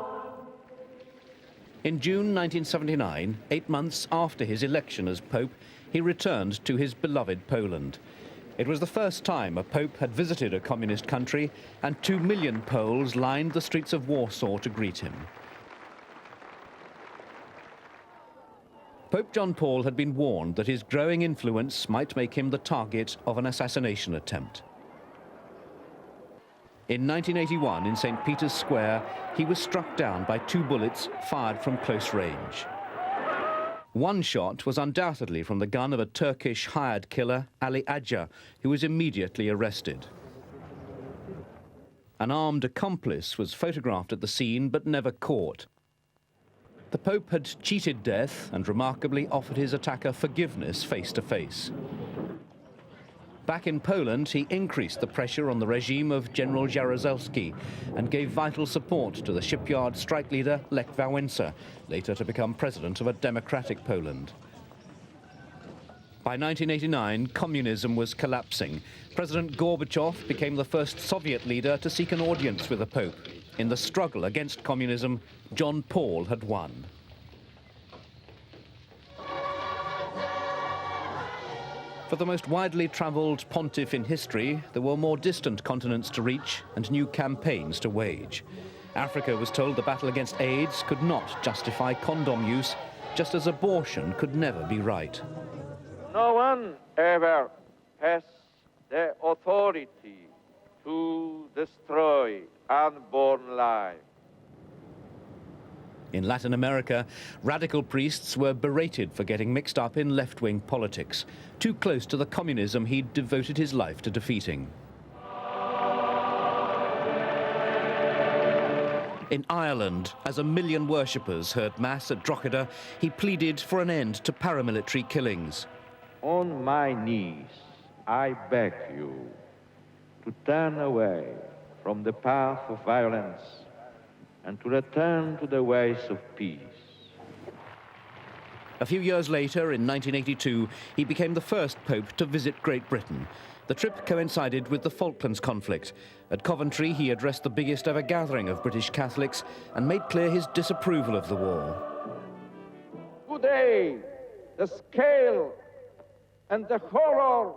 In June 1979, 8 months after his election as Pope, he returned to his beloved Poland. It was the first time a Pope had visited a communist country, and 2 million Poles lined the streets of Warsaw to greet him. Pope John Paul had been warned that his growing influence might make him the target of an assassination attempt. In 1981, in St. Peter's Square, he was struck down by 2 bullets fired from close range. One shot was undoubtedly from the gun of a Turkish hired killer, Ali Agca, who was immediately arrested. An armed accomplice was photographed at the scene but never caught. The Pope had cheated death and remarkably offered his attacker forgiveness face to face. Back in Poland, he increased the pressure on the regime of General Jaruzelski and gave vital support to the shipyard strike leader Lech Wałęsa, later to become president of a democratic Poland. By 1989, communism was collapsing. President Gorbachev became the first Soviet leader to seek an audience with the Pope. In the struggle against communism, John Paul had won. For the most widely travelled pontiff in history, there were more distant continents to reach and new campaigns to wage. Africa was told the battle against AIDS could not justify condom use, just as abortion could never be right. No one ever has the authority to destroy unborn life. In Latin America, radical priests were berated for getting mixed up in left-wing politics, too close to the communism he'd devoted his life to defeating. In Ireland, as 1 million worshippers heard Mass at Drogheda, he pleaded for an end to paramilitary killings. On my knees, I beg you to turn away from the path of violence and to return to the ways of peace. A few years later, in 1982, he became the first pope to visit Great Britain. The trip coincided with the Falklands conflict. At Coventry, he addressed the biggest ever gathering of British Catholics and made clear his disapproval of the war. Today, the scale and the horror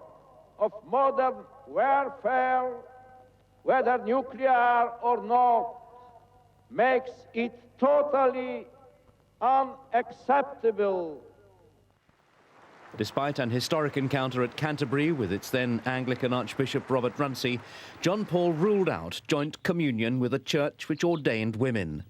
of modern warfare, whether nuclear or not, makes it totally unacceptable. Despite an historic encounter at Canterbury with its then Anglican Archbishop Robert Runcie, John Paul ruled out joint communion with a church which ordained women.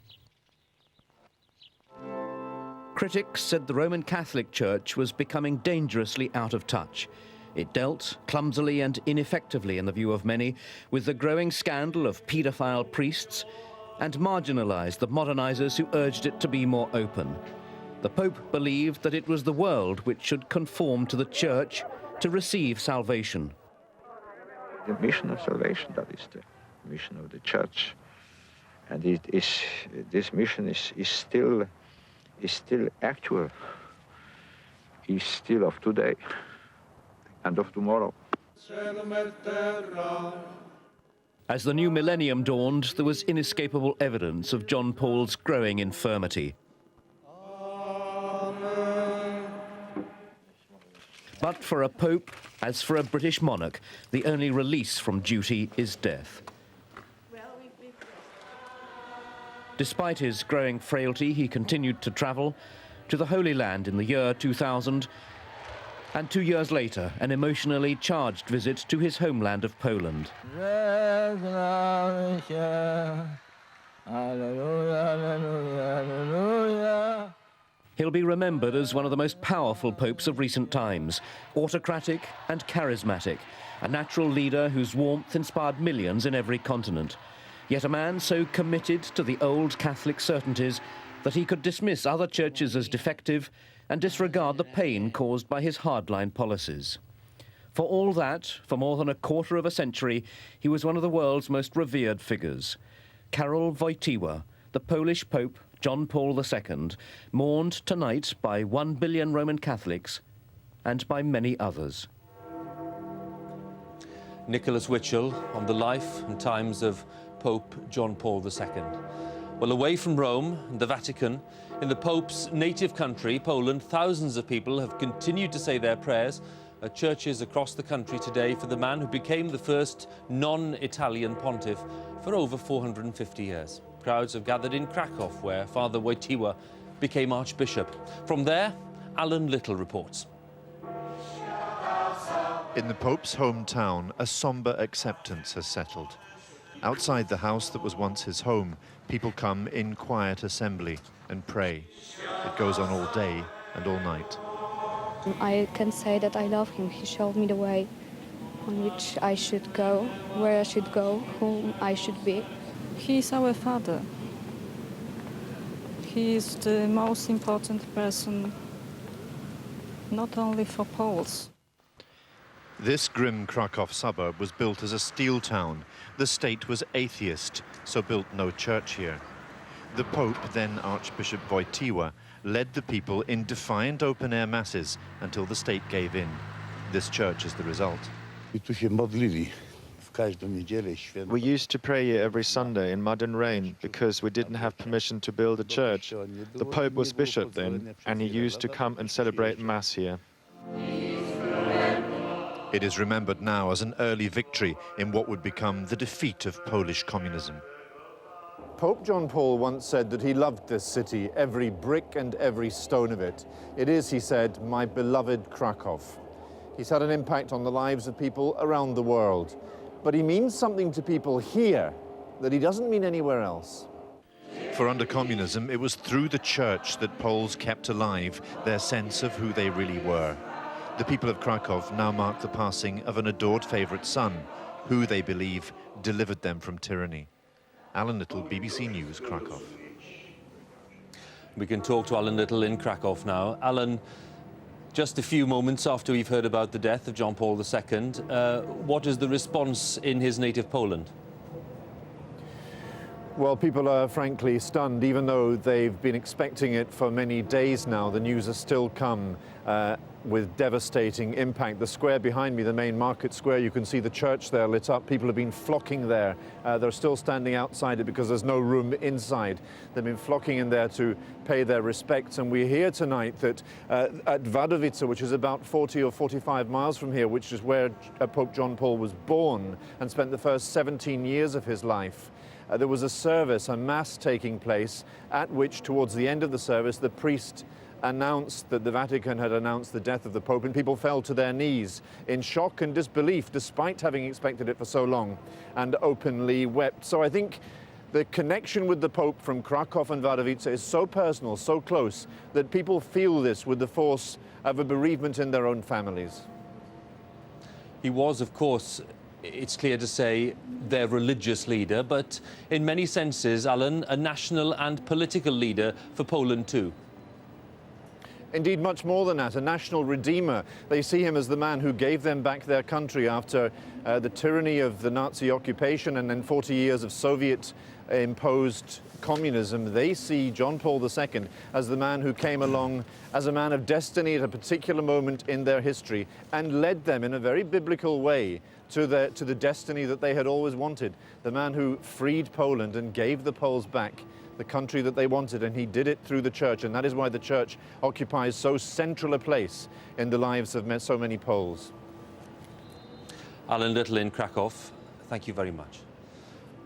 Critics said the Roman Catholic Church was becoming dangerously out of touch. It dealt, clumsily and ineffectively in the view of many, with the growing scandal of paedophile priests and marginalised the modernisers who urged it to be more open. The Pope believed that it was the world which should conform to the Church to receive salvation. The mission of salvation, that is the mission of the Church. And this mission is still actual, is still of today and of tomorrow. As the new millennium dawned, there was inescapable evidence of John Paul's growing infirmity. But for a pope, as for a British monarch, the only release from duty is death. Despite his growing frailty, he continued to travel to the Holy Land in the year 2000, and 2 years later, an emotionally charged visit to his homeland of Poland. He'll be remembered as one of the most powerful popes of recent times, autocratic and charismatic, a natural leader whose warmth inspired millions in every continent. Yet a man so committed to the old Catholic certainties that he could dismiss other churches as defective and disregard the pain caused by his hardline policies. For all that, for more than a quarter of a century, he was one of the world's most revered figures. Karol Wojtyła, the Polish Pope John Paul II, mourned tonight by 1 billion Roman Catholics and by many others. Nicholas Witchell on the life and times of Pope John Paul II. Well, away from Rome and the Vatican, in the Pope's native country, Poland, thousands of people have continued to say their prayers at churches across the country today for the man who became the first non-Italian pontiff for over 450 years. Crowds have gathered in Krakow, where Father Wojtyła became Archbishop. From there, Alan Little reports. In the Pope's hometown, a sombre acceptance has settled. Outside the house that was once his home, people come in quiet assembly and pray. It goes on all day and all night. I can say that I love him. He showed me the way on which I should go, where I should go, whom I should be. He is our father. He is the most important person, not only for Poles. This grim Krakow suburb was built as a steel town. The state was atheist, so built no church here. The Pope, then Archbishop Wojtyła, led the people in defiant open-air masses until the state gave in. This church is the result. We used to pray here every Sunday in mud and rain because we didn't have permission to build a church. The Pope was bishop then, and he used to come and celebrate Mass here. It is remembered now as an early victory in what would become the defeat of Polish communism. Pope John Paul once said that he loved this city, every brick and every stone of it. It is, he said, my beloved Krakow. He's had an impact on the lives of people around the world. But he means something to people here that he doesn't mean anywhere else. For under communism, it was through the church that Poles kept alive their sense of who they really were. The people of Krakow now mark the passing of an adored favourite son, who they believe delivered them from tyranny. Alan Little, BBC News, Krakow. We can talk to Alan Little in Krakow now. Alan, just a few moments after we've heard about the death of John Paul II, what is the response in his native Poland? Well, people are frankly stunned. Even though they've been expecting it for many days now, the news has still come with devastating impact. The square behind me, the main market square, you can see the church there lit up. People have been flocking there. They're still standing outside it because there's no room inside. They've been flocking in there to pay their respects. And we hear tonight that at Wadowice, which is about 40 or 45 miles from here, which is where Pope John Paul was born and spent the first 17 years of his life, there was a service, a mass taking place, at which, towards the end of the service, the priest announced that the Vatican had announced the death of the Pope, and people fell to their knees in shock and disbelief, despite having expected it for so long, and openly wept. So I think the connection with the Pope from Krakow and Wadowice is so personal, so close, that people feel this with the force of a bereavement in their own families. He was, of course, it's clear to say, their religious leader, but in many senses, Alan, a national and political leader for Poland too. Indeed, much more than that, a national redeemer. They see him as the man who gave them back their country after the tyranny of the Nazi occupation and then 40 years of Soviet-imposed communism. They see John Paul II as the man who came along as a man of destiny at a particular moment in their history and led them in a very biblical way to the destiny that they had always wanted. The man who freed Poland and gave the Poles back the country that they wanted, and he did it through the church, and that is why the church occupies so central a place in the lives of so many Poles. Alan Little in Krakow, thank you very much.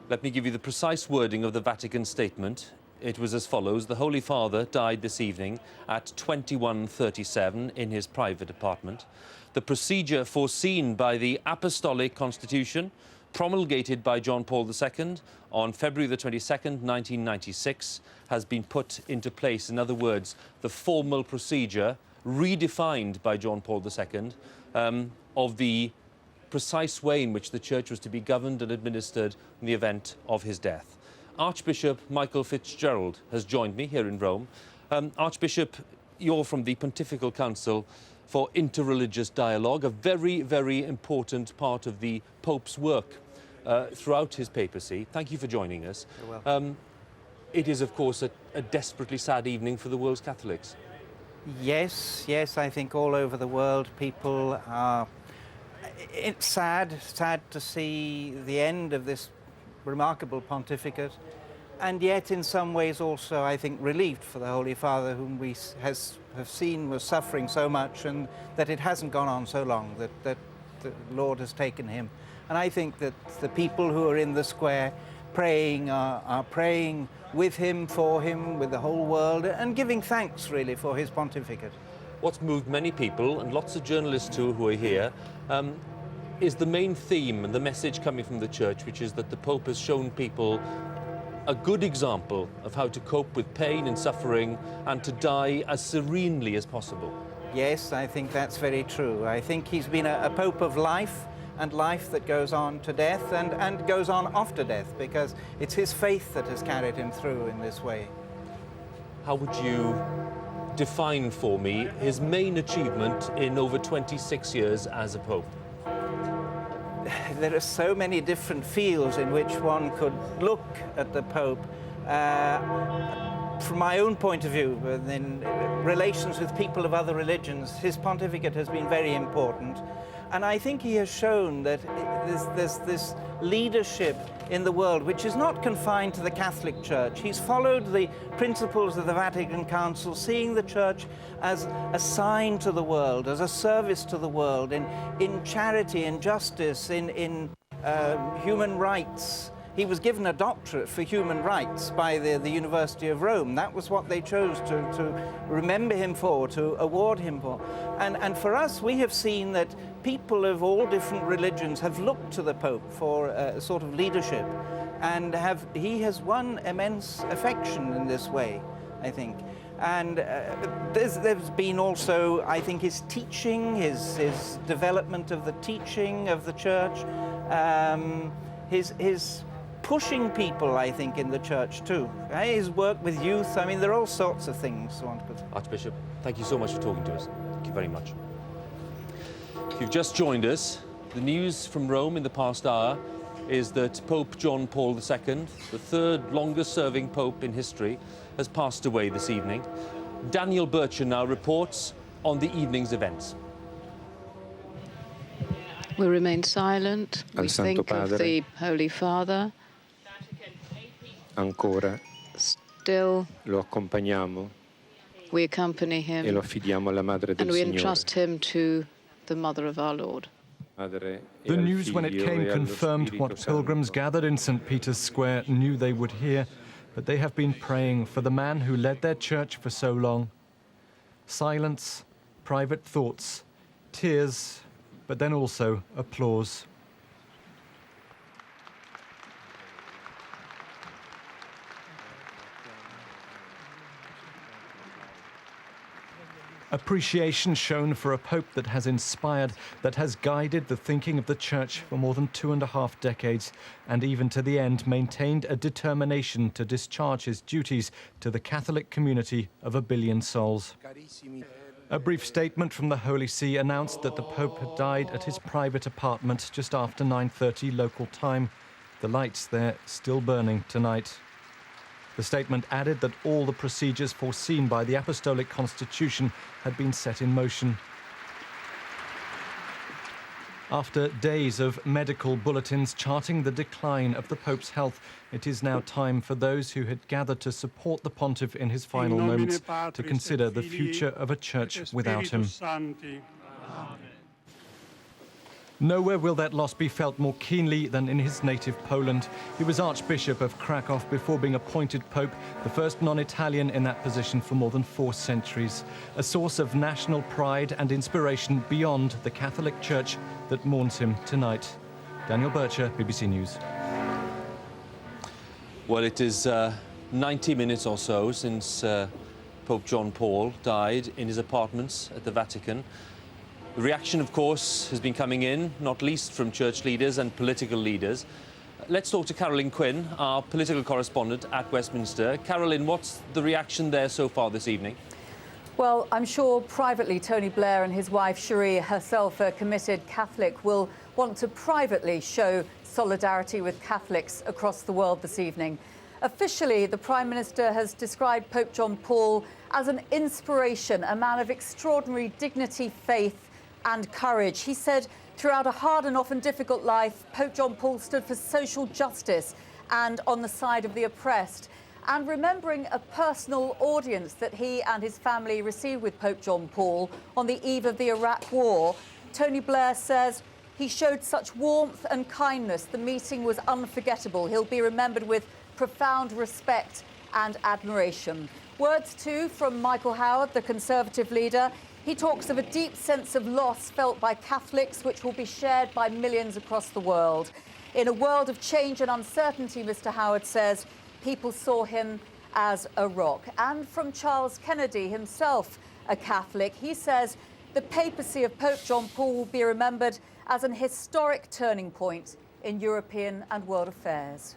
Let me give you the precise wording of the Vatican statement. It was as follows: the Holy Father died this evening at 21:37 in his private apartment. The procedure foreseen by the Apostolic Constitution, promulgated by John Paul II on February the 22nd, 1996, has been put into place. In other words, the formal procedure, redefined by John Paul II, of the precise way in which the Church was to be governed and administered in the event of his death. Archbishop Michael Fitzgerald has joined me here in Rome. Archbishop, you're from the Pontifical Council for Interreligious Dialogue, a very, very important part of the Pope's work throughout his papacy. Thank you for joining us. You're welcome. It is, of course, a desperately sad evening for the world's Catholics. Yes, I think all over the world people are... It's sad to see the end of this remarkable pontificate, and yet in some ways also, I think, relieved for the Holy Father, whom we have seen was suffering so much, and that it hasn't gone on so long, that the Lord has taken him. And I think that the people who are in the square praying are praying with him, for him, with the whole world, and giving thanks, really, for his pontificate. What's moved many people, and lots of journalists too who are here, is the main theme and the message coming from the Church, which is that the Pope has shown people a good example of how to cope with pain and suffering and to die as serenely as possible. Yes, I think that's very true. I think he's been a Pope of life, and life that goes on to death and goes on after death, because it's his faith that has carried him through in this way. How would you define for me his main achievement in over 26 years as a Pope? There are so many different fields in which one could look at the Pope. From my own point of view, in relations with people of other religions, his pontificate has been very important. And I think he has shown that there's this leadership in the world which is not confined to the Catholic Church. He's followed the principles of the Vatican Council, seeing the Church as a sign to the world, as a service to the world, in charity, in justice, in human rights. He was given a doctorate for human rights by the University of Rome. That was what they chose to remember him for, to award him for. And for us, we have seen that people of all different religions have looked to the Pope for a sort of leadership, and he has won immense affection in this way, I think. And there's been also, I think, his teaching, his development of the teaching of the Church, his pushing people, I think, in the Church too. His work with youth, I mean, there are all sorts of things. Archbishop, thank you so much for talking to us. Thank you very much. If you've just joined us, the news from Rome in the past hour is that Pope John Paul II, the third longest-serving pope in history, has passed away this evening. Daniel Bircher now reports on the evening's events. We remain silent. We think of the Holy Father. Ancora Still, lo accompagniamo we accompany him e lo affidiamo alla Madre del and we Signore. entrust him to the Mother of our Lord. The news when it came confirmed what pilgrims gathered in St. Peter's Square knew they would hear, but they have been praying for the man who led their church for so long. Silence, private thoughts, tears, but then also applause. Appreciation shown for a pope that has inspired, that has guided the thinking of the Church for more than 2.5 decades, and even to the end maintained a determination to discharge his duties to the Catholic community of 1 billion souls. A brief statement from the Holy See announced that the Pope had died at his private apartment just after 9:30 local time. The lights there still burning tonight. The statement added that all the procedures foreseen by the Apostolic Constitution had been set in motion. After days of medical bulletins charting the decline of the Pope's health, it is now time for those who had gathered to support the Pontiff in his final moments to consider the future of a church without him. Nowhere will that loss be felt more keenly than in his native Poland. He was Archbishop of Krakow before being appointed Pope, the first non-Italian in that position for more than 4 centuries. A source of national pride and inspiration beyond the Catholic Church that mourns him tonight. Daniel Bircher, BBC News. Well, it is 90 minutes or so since Pope John Paul died in his apartments at the Vatican. The reaction, of course, has been coming in, not least from church leaders and political leaders. Let's talk to Carolyn Quinn, our political correspondent at Westminster. Carolyn, what's the reaction there so far this evening? Well, I'm sure privately Tony Blair and his wife Cherie, herself a committed Catholic, will want to privately show solidarity with Catholics across the world this evening. Officially, the Prime Minister has described Pope John Paul as an inspiration, a man of extraordinary dignity, faith and courage. He said throughout a hard and often difficult life, Pope John Paul stood for social justice and on the side of the oppressed. And remembering a personal audience that he and his family received with Pope John Paul on the eve of the Iraq War, Tony Blair says he showed such warmth and kindness. The meeting was unforgettable. He'll be remembered with profound respect and admiration. Words too from Michael Howard, the Conservative leader. He talks of a deep sense of loss felt by Catholics, which will be shared by millions across the world. In a world of change and uncertainty, Mr. Howard says, people saw him as a rock. And from Charles Kennedy, himself a Catholic, he says the papacy of Pope John Paul will be remembered as an historic turning point in European and world affairs.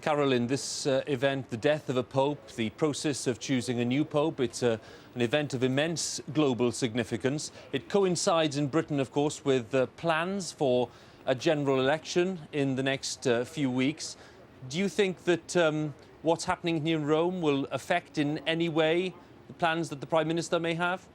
Carolyn, this event, the death of a pope, the process of choosing a new pope, it's an event of immense global significance. It coincides in Britain, of course, with plans for a general election in the next few weeks. Do you think that what's happening here in Rome will affect in any way the plans that the Prime Minister may have?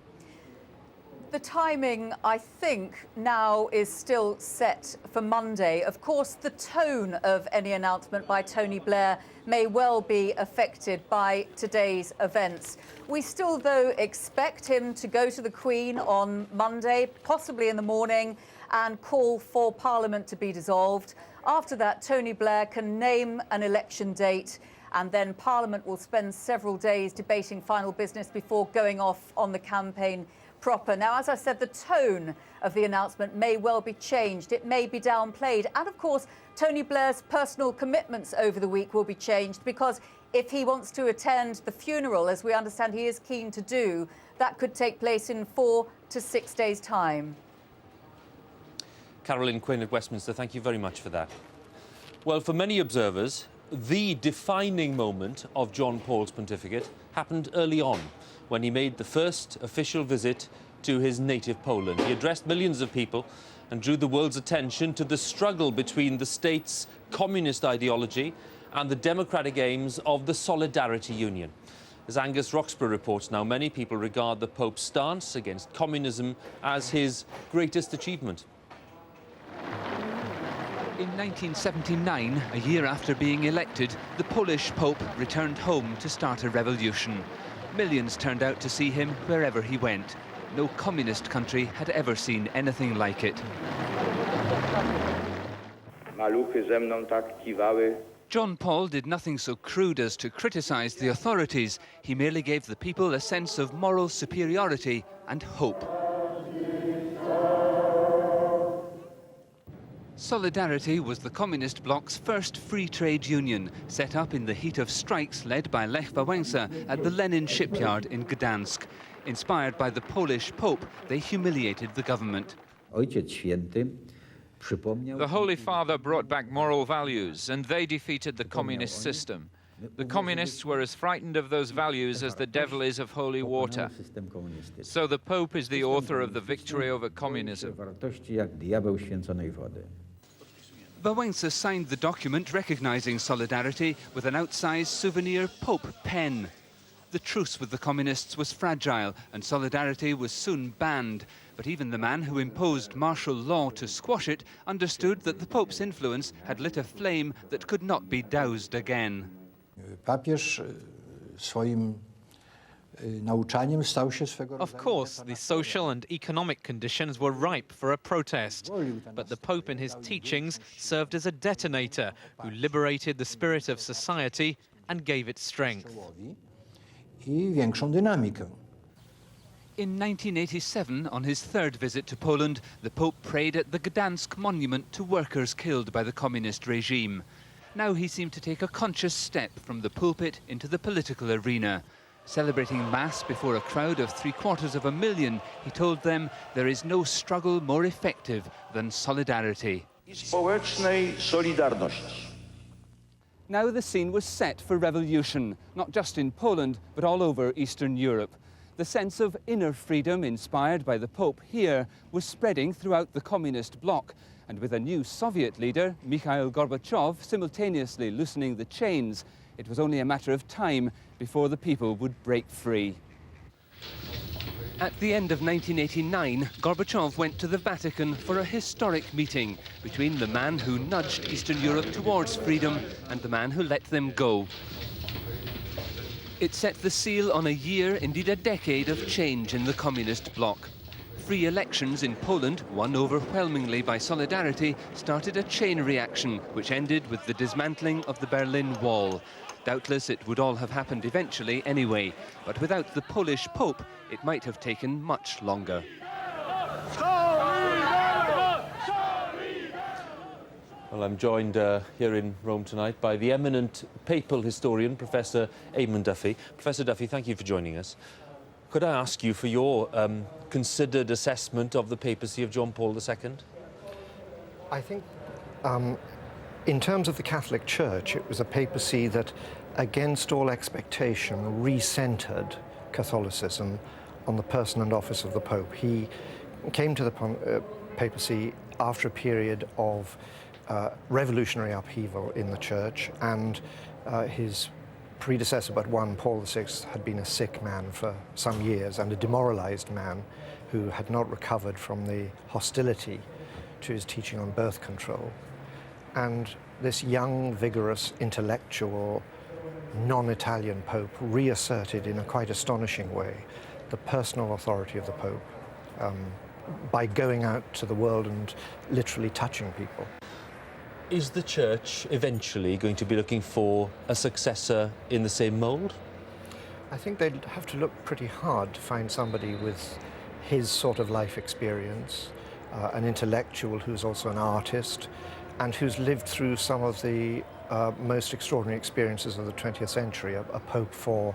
The timing, I think, now is still set for Monday. Of course, the tone of any announcement by Tony Blair may well be affected by today's events. We still, though, expect him to go to the Queen on Monday, possibly in the morning, and call for Parliament to be dissolved. After that, Tony Blair can name an election date, and then Parliament will spend several days debating final business before going off on the campaign proper. Now, as I said, the tone of the announcement may well be changed. It may be downplayed. And of course, Tony Blair's personal commitments over the week will be changed, because if he wants to attend the funeral, as we understand he is keen to do, that could take place in 4 to 6 days' time. Carolyn Quinn at Westminster, thank you very much for that. Well, for many observers, the defining moment of John Paul's pontificate happened early on, when he made the first official visit to his native Poland. He addressed millions of people and drew the world's attention to the struggle between the state's communist ideology and the democratic aims of the Solidarity Union. As Angus Roxburgh reports now, many people regard the Pope's stance against communism as his greatest achievement. In 1979, a year after being elected, the Polish Pope returned home to start a revolution. Millions turned out to see him wherever he went. No communist country had ever seen anything like it. John Paul did nothing so crude as to criticize the authorities. He merely gave the people a sense of moral superiority and hope. Solidarity was the communist bloc's first free trade union, set up in the heat of strikes led by Lech Wałęsa at the Lenin shipyard in Gdansk. Inspired by the Polish Pope, they humiliated the government. The Holy Father brought back moral values, and they defeated the communist system. The communists were as frightened of those values as the devil is of holy water. So the Pope is the author of the victory over communism. Wałęsa signed the document recognizing Solidarity with an outsized souvenir Pope pen. The truce with the communists was fragile, and Solidarity was soon banned. But even the man who imposed martial law to squash it understood that the Pope's influence had lit a flame that could not be doused again. Of course, the social and economic conditions were ripe for a protest, but the Pope and his teachings served as a detonator who liberated the spirit of society and gave it strength. In 1987, on his third visit to Poland, the Pope prayed at the Gdansk monument to workers killed by the communist regime. Now he seemed to take a conscious step from the pulpit into the political arena. Celebrating Mass before a crowd of 750,000, he told them there is no struggle more effective than solidarity. Now the scene was set for revolution, not just in Poland, but all over Eastern Europe. The sense of inner freedom inspired by the Pope here was spreading throughout the communist bloc, and with a new Soviet leader, Mikhail Gorbachev, simultaneously loosening the chains, it was only a matter of time before the people would break free. At the end of 1989, Gorbachev went to the Vatican for a historic meeting between the man who nudged Eastern Europe towards freedom and the man who let them go. It set the seal on a year, indeed a decade, of change in the communist bloc. Free elections in Poland, won overwhelmingly by Solidarity, started a chain reaction which ended with the dismantling of the Berlin Wall. Doubtless it would all have happened eventually anyway, but without the Polish Pope, it might have taken much longer. Well, I'm joined here in Rome tonight by the eminent papal historian, Professor Eamon Duffy. Professor Duffy, thank you for joining us. Could I ask you for your considered assessment of the papacy of John Paul II? I think in terms of the Catholic Church, it was a papacy that, against all expectation, re-centred Catholicism on the person and office of the Pope. He came to the papacy after a period of revolutionary upheaval in the Church, and his predecessor but one, Paul VI, had been a sick man for some years and a demoralized man who had not recovered from the hostility to his teaching on birth control. And this young, vigorous, intellectual, non-Italian Pope reasserted in a quite astonishing way the personal authority of the Pope by going out to the world and literally touching people. Is the Church eventually going to be looking for a successor in the same mould? I think they'd have to look pretty hard to find somebody with his sort of life experience, an intellectual who's also an artist, and who's lived through some of the most extraordinary experiences of the 20th century, a pope for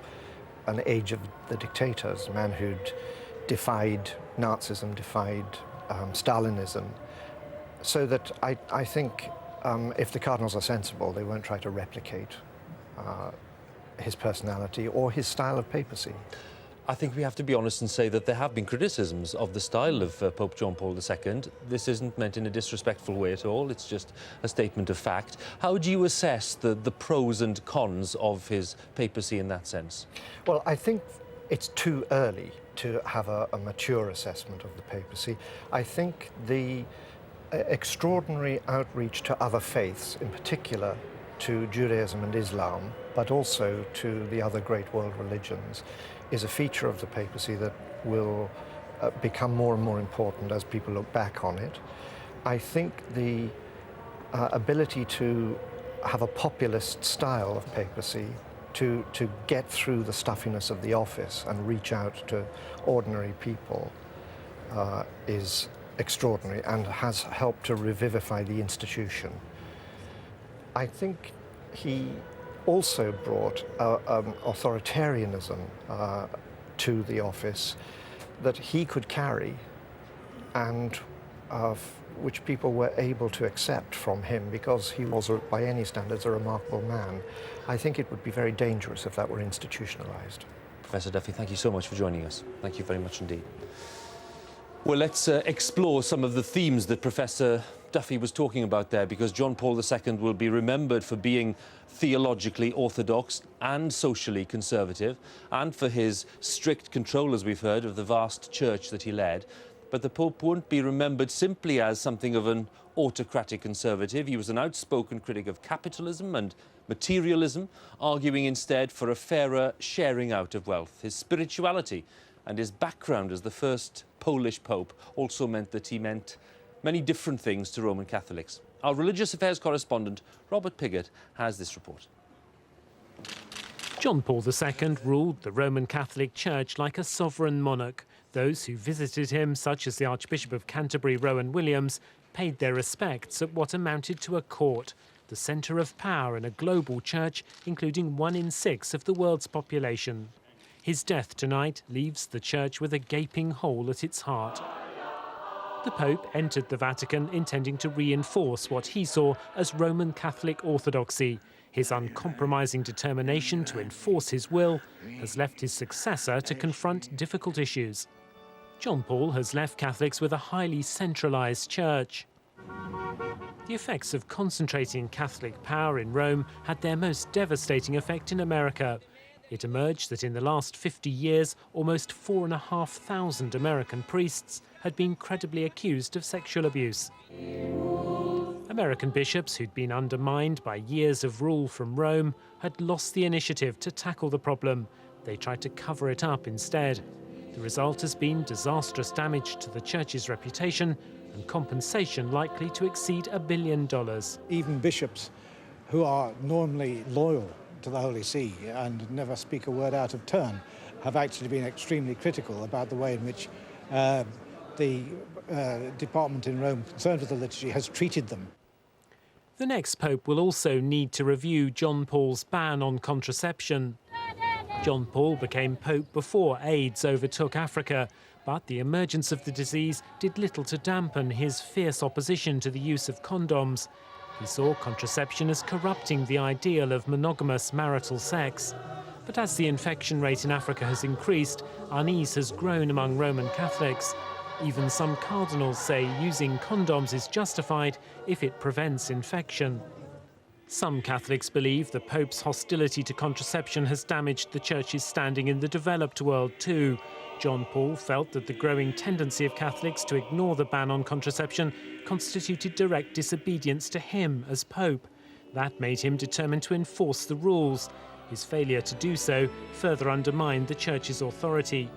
an age of the dictators, a man who'd defied Nazism, defied Stalinism. So that I think if the cardinals are sensible, they won't try to replicate his personality or his style of papacy. I think we have to be honest and say that there have been criticisms of the style of Pope John Paul II. This isn't meant in a disrespectful way at all, it's just a statement of fact. How do you assess the pros and cons of his papacy in that sense? Well, I think it's too early to have a mature assessment of the papacy. I think the extraordinary outreach to other faiths, in particular to Judaism and Islam, but also to the other great world religions, is a feature of the papacy that will become more and more important as people look back on it. I think the ability to have a populist style of papacy, to get through the stuffiness of the office and reach out to ordinary people is extraordinary and has helped to revivify the institution. I think he also brought authoritarianism to the office that he could carry and which people were able to accept from him because he was, by any standards, a remarkable man. I think it would be very dangerous if that were institutionalized. Professor Duffy, thank you so much for joining us. Thank you very much indeed. Well, let's explore some of the themes that Professor Duffy was talking about there, because John Paul II will be remembered for being theologically orthodox and socially conservative, and for his strict control, as we've heard, of the vast church that he led. But the Pope won't be remembered simply as something of an autocratic conservative. He was an outspoken critic of capitalism and materialism, arguing instead for a fairer sharing out of wealth. His spirituality and his background as the first Polish Pope also meant that he meant many different things to Roman Catholics. Our religious affairs correspondent, Robert Piggott, has this report. John Paul II ruled the Roman Catholic Church like a sovereign monarch. Those who visited him, such as the Archbishop of Canterbury, Rowan Williams, paid their respects at what amounted to a court, the centre of power in a global church, including 1 in 6 of the world's population. His death tonight leaves the church with a gaping hole at its heart. The Pope entered the Vatican intending to reinforce what he saw as Roman Catholic orthodoxy. His uncompromising determination to enforce his will has left his successor to confront difficult issues. John Paul has left Catholics with a highly centralised church. The effects of concentrating Catholic power in Rome had their most devastating effect in America. It emerged that in the last 50 years, almost 4,500 American priests had been credibly accused of sexual abuse. American bishops who'd been undermined by years of rule from Rome had lost the initiative to tackle the problem. They tried to cover it up instead. The result has been disastrous damage to the church's reputation and compensation likely to exceed $1 billion. Even bishops who are normally loyal to the Holy See and never speak a word out of turn have actually been extremely critical about the way in which the department in Rome concerned with the liturgy has treated them. The next pope will also need to review John Paul's ban on contraception. John Paul became pope before AIDS overtook Africa, but the emergence of the disease did little to dampen his fierce opposition to the use of condoms. He saw contraception as corrupting the ideal of monogamous marital sex. But as the infection rate in Africa has increased, unease has grown among Roman Catholics. Even some cardinals say using condoms is justified if it prevents infection. Some Catholics believe the Pope's hostility to contraception has damaged the Church's standing in the developed world too. John Paul felt that the growing tendency of Catholics to ignore the ban on contraception constituted direct disobedience to him as Pope. That made him determined to enforce the rules. His failure to do so further undermined the Church's authority.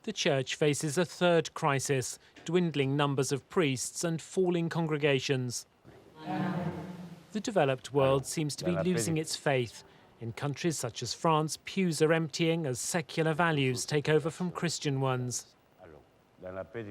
The Church faces a third crisis: dwindling numbers of priests and falling congregations. The developed world seems to be losing its faith. In countries such as France, pews are emptying as secular values take over from Christian ones.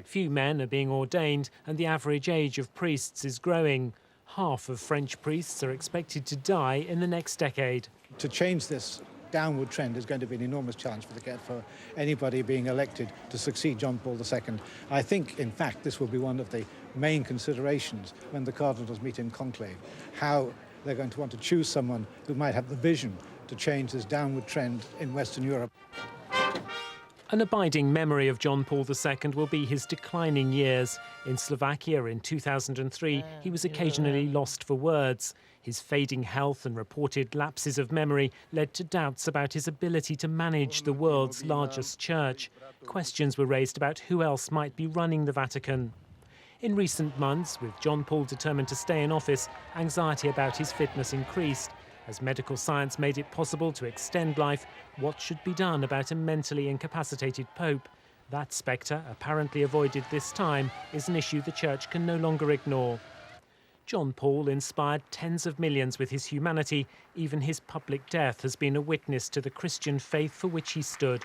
Few men are being ordained, and the average age of priests is growing. Half of French priests are expected to die in the next decade. To change this downward trend is going to be an enormous challenge for anybody being elected to succeed John Paul II. I think, in fact, this will be one of the main considerations when the cardinals meet in conclave, how they're going to want to choose someone who might have the vision to change this downward trend in Western Europe. An abiding memory of John Paul II will be his declining years. In Slovakia in 2003, he was occasionally lost for words. His fading health and reported lapses of memory led to doubts about his ability to manage the world's largest church. Questions were raised about who else might be running the Vatican. In recent months, with John Paul determined to stay in office, anxiety about his fitness increased. As medical science made it possible to extend life, what should be done about a mentally incapacitated Pope? That spectre, apparently avoided this time, is an issue the Church can no longer ignore. John Paul inspired tens of millions with his humanity. Even his public death has been a witness to the Christian faith for which he stood.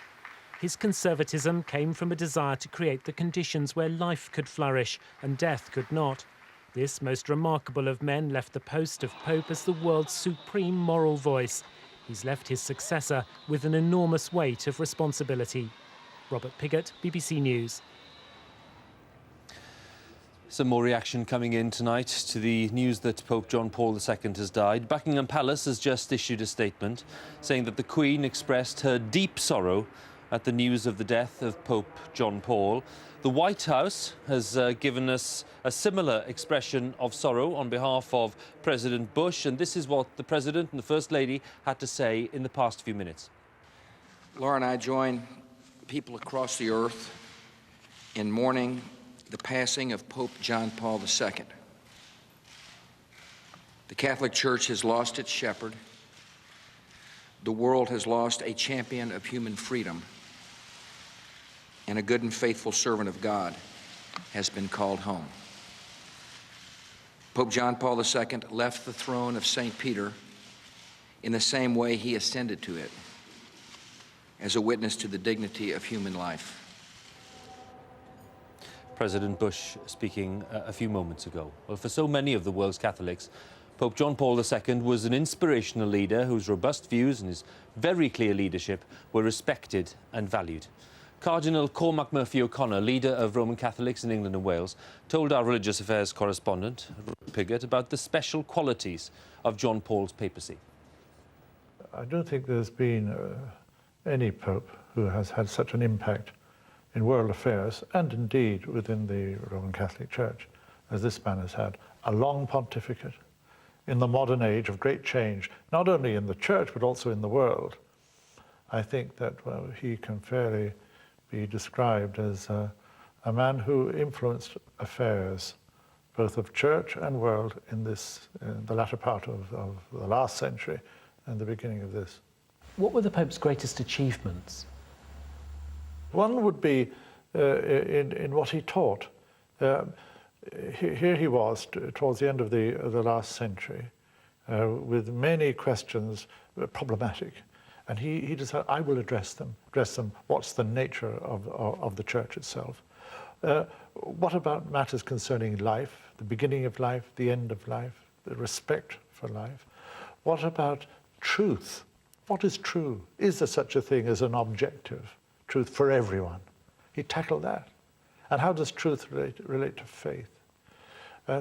His conservatism came from a desire to create the conditions where life could flourish and death could not. This most remarkable of men left the post of Pope as the world's supreme moral voice. He's left his successor with an enormous weight of responsibility. Robert Piggott, BBC News. Some more reaction coming in tonight to the news that Pope John Paul II has died. Buckingham Palace has just issued a statement saying that the Queen expressed her deep sorrow at the news of the death of Pope John Paul. The White House has given us a similar expression of sorrow on behalf of President Bush, and this is what the President and the First Lady had to say in the past few minutes. Laura and I join people across the earth in mourning the passing of Pope John Paul II. The Catholic Church has lost its shepherd. The world has lost a champion of human freedom, and a good and faithful servant of God has been called home. Pope John Paul II left the throne of St. Peter in the same way he ascended to it, as a witness to the dignity of human life. President Bush speaking a few moments ago. Well, for so many of the world's Catholics, Pope John Paul II was an inspirational leader whose robust views and his very clear leadership were respected and valued. Cardinal Cormac Murphy O'Connor, leader of Roman Catholics in England and Wales, told our religious affairs correspondent, Robert Piggott, about the special qualities of John Paul's papacy. I don't think there's been any pope who has had such an impact in world affairs, and indeed within the Roman Catholic Church, as this man has had. A long pontificate in the modern age of great change, not only in the Church but also in the world. I think that he can fairly be described as a man who influenced affairs, both of Church and world, in the latter part of the last century and the beginning of this. What were the Pope's greatest achievements? One would be in what he taught. Here he was towards the end of the last century, with many questions problematic. And he decided, I will address them. What's the nature of the Church itself? What about matters concerning life, the beginning of life, the end of life, the respect for life? What about truth? What is true? Is there such a thing as an objective truth for everyone? He tackled that. And how does truth relate to faith?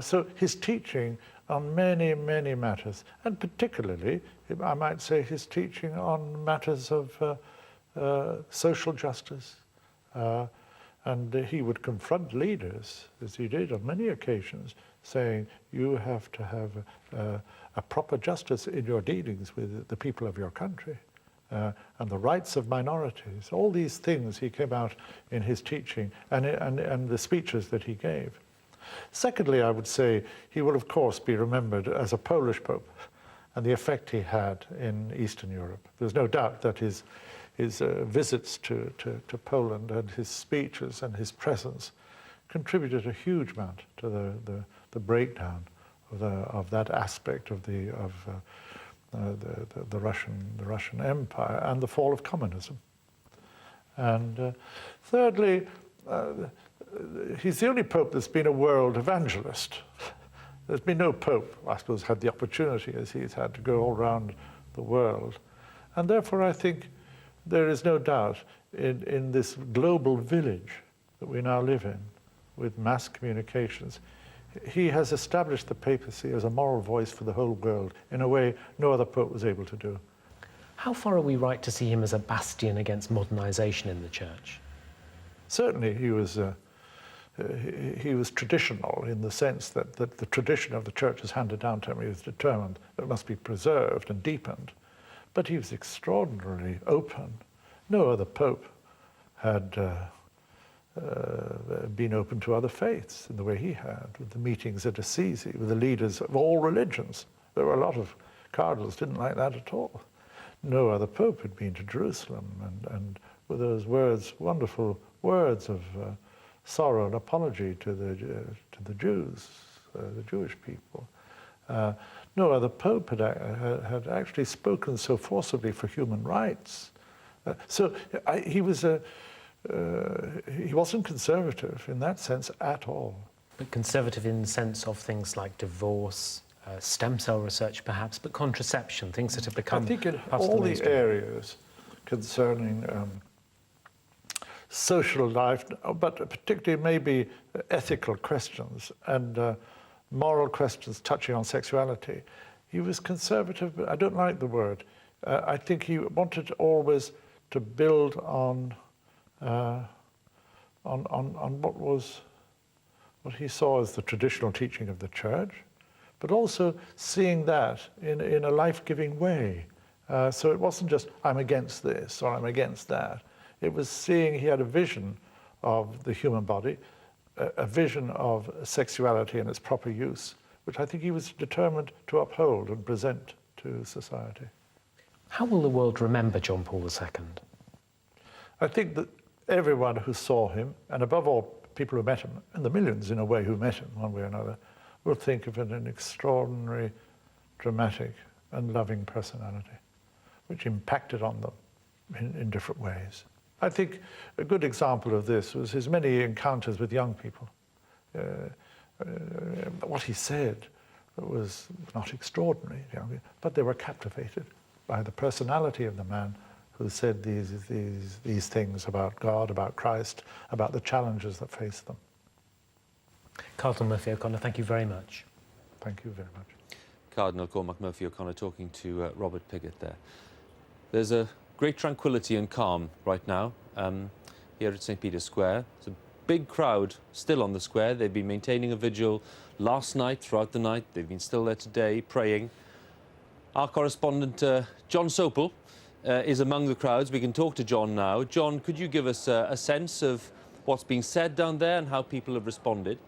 So his teaching on many, many matters, and particularly, I might say, his teaching on matters of social justice. And he would confront leaders, as he did on many occasions, saying you have to have a proper justice in your dealings with the people of your country, and the rights of minorities. All these things he came out in his teaching and the speeches that he gave. Secondly, I would say he will of course be remembered as a Polish Pope and the effect he had in Eastern Europe. There's no doubt that his visits to Poland and his speeches and his presence contributed a huge amount to the breakdown of that aspect of the Russian Empire and the fall of communism. And thirdly, he's the only pope that's been a world evangelist. There's been no pope, I suppose, had the opportunity as he's had to go all around the world. And therefore I think there is no doubt in this global village that we now live in with mass communications, he has established the papacy as a moral voice for the whole world in a way no other pope was able to do. How far are we right to see him as a bastion against modernization in the church? Certainly he was traditional in the sense that the tradition of the church as handed down to him, he was determined that it must be preserved and deepened. But he was extraordinarily open. No other pope had been open to other faiths in the way he had, with the meetings at Assisi, with the leaders of all religions. There were a lot of cardinals didn't like that at all. No other pope had been to Jerusalem, and with those words, wonderful words of sorrow and apology to the Jews, the Jewish people. No other pope had actually spoken so forcibly for human rights. He wasn't conservative in that sense at all. But conservative in the sense of things like divorce, stem cell research perhaps, but contraception, things that have become I think in part of all the the areas concerning social life, but particularly maybe ethical questions and moral questions touching on sexuality, he was conservative, but I don't like the word. I think he wanted always to build on what he saw as the traditional teaching of the church, but also seeing that in a life-giving way. So it wasn't just, I'm against this or I'm against that. It was seeing he had a vision of the human body, a vision of sexuality and its proper use, which I think he was determined to uphold and present to society. How will the world remember John Paul II? I think that everyone who saw him, and above all people who met him, and the millions in a way who met him one way or another, will think of it as an extraordinary, dramatic and loving personality, which impacted on them in different ways. I think a good example of this was his many encounters with young people. What he said was not extraordinary, but they were captivated by the personality of the man who said these things about God, about Christ, about the challenges that face them. Cardinal Murphy O'Connor, thank you very much. Thank you very much. Cardinal Cormac Murphy O'Connor talking to Robert Piggott there. There's a great tranquility and calm right now here at St. Peter's Square. It's a big crowd still on the square. They've been maintaining a vigil last night, throughout the night. They've been still there today, praying. Our correspondent, John Sopel, is among the crowds. We can talk to John now. John, could you give us a sense of what's being said down there and how people have responded?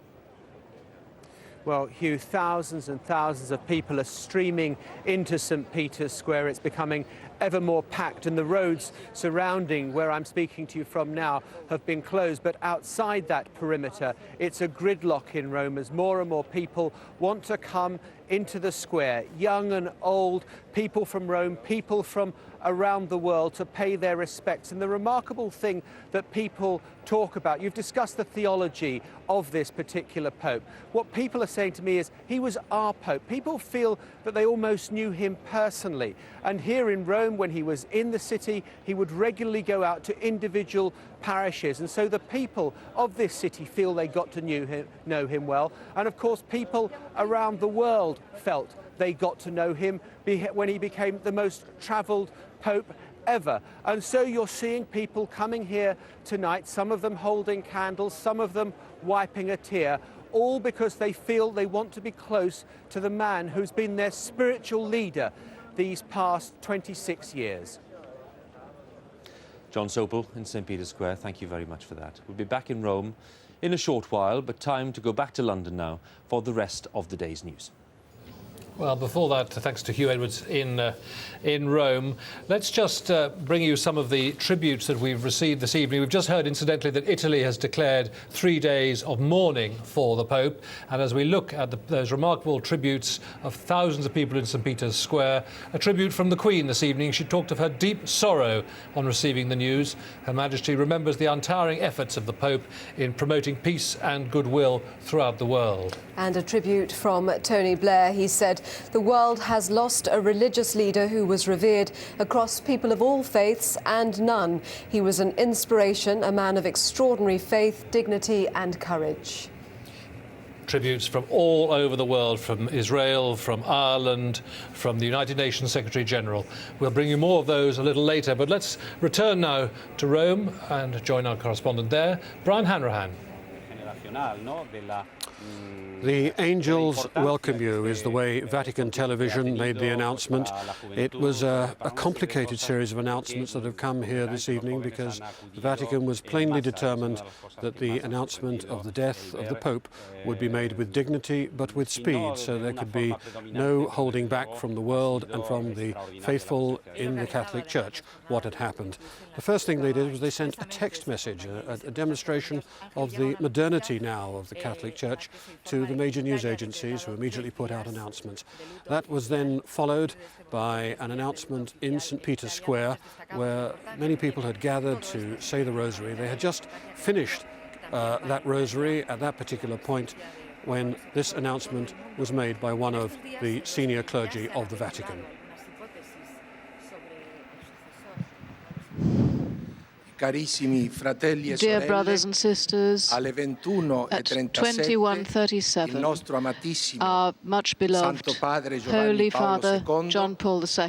Well, Hugh, thousands and thousands of people are streaming into St. Peter's Square. It's becoming ever more packed, and the roads surrounding where I'm speaking to you from now have been closed. But outside that perimeter, it's a gridlock in Rome as more and more people want to come into the square, young and old, people from Rome, people from around the world, to pay their respects. And the remarkable thing that people talk about, you've discussed the theology of this particular pope. What people are saying to me is, he was our pope. People feel that they almost knew him personally. And here in Rome, when he was in the city, he would regularly go out to individual parishes. And so the people of this city feel they got to know him well. And of course, people around the world felt they got to know him when he became the most travelled pope ever. And so you're seeing people coming here tonight, some of them holding candles, some of them wiping a tear, all because they feel they want to be close to the man who's been their spiritual leader these past 26 years. John Sopel in St. Peter's Square, thank you very much for that. We'll be back in Rome in a short while, but time to go back to London now for the rest of the day's news. Well, before that, thanks to Hugh Edwards in Rome, let's just bring you some of the tributes that we've received this evening. We've just heard, incidentally, that Italy has declared 3 days of mourning for the Pope. And as we look at those remarkable tributes of thousands of people in St. Peter's Square, a tribute from the Queen this evening. She talked of her deep sorrow on receiving the news. Her Majesty remembers the untiring efforts of the Pope in promoting peace and goodwill throughout the world. And a tribute from Tony Blair. He said, "The world has lost a religious leader who was revered across people of all faiths and none. He was an inspiration, a man of extraordinary faith, dignity and courage." Tributes from all over the world, from Israel, from Ireland, from the United Nations Secretary-General. We'll bring you more of those a little later, but let's return now to Rome and join our correspondent there, Brian Hanrahan. The angels welcome you is the way Vatican Television made the announcement. It was a complicated series of announcements that have come here this evening because the Vatican was plainly determined that the announcement of the death of the Pope would be made with dignity but with speed, so there could be no holding back from the world and from the faithful in the Catholic Church what had happened. The first thing they did was they sent a text message, a demonstration of the modernity now of the Catholic Church to the major news agencies, who immediately put out announcements. That was then followed by an announcement in St. Peter's Square, where many people had gathered to say the Rosary. They had just finished that Rosary at that particular point when this announcement was made by one of the senior clergy of the Vatican. Dear brothers and sisters, at 21:37, our much beloved Holy Father John Paul II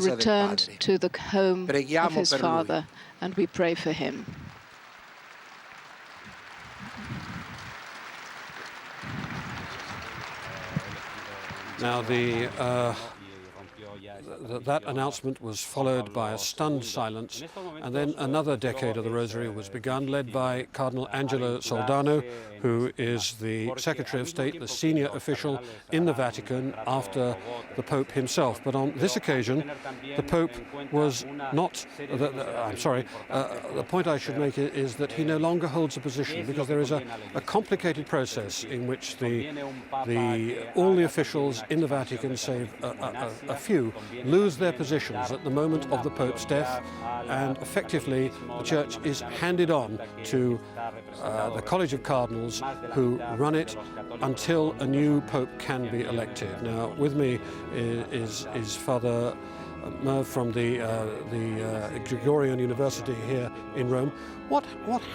returned to the home of his father, and we pray for him. Now, that announcement was followed by a stunned silence, and then another decade of the Rosary was begun, led by Cardinal Angelo Soldano, who is the Secretary of State, the senior official in the Vatican after the Pope himself. But on this occasion, the Pope was not... the point I should make is that he no longer holds a position, because there is a complicated process in which all the officials in the Vatican, save a few, lose their positions at the moment of the Pope's death, and effectively the Church is handed on to the College of Cardinals, who run it until a new Pope can be elected. Now, with me is Father Merv from the Gregorian University here in Rome. What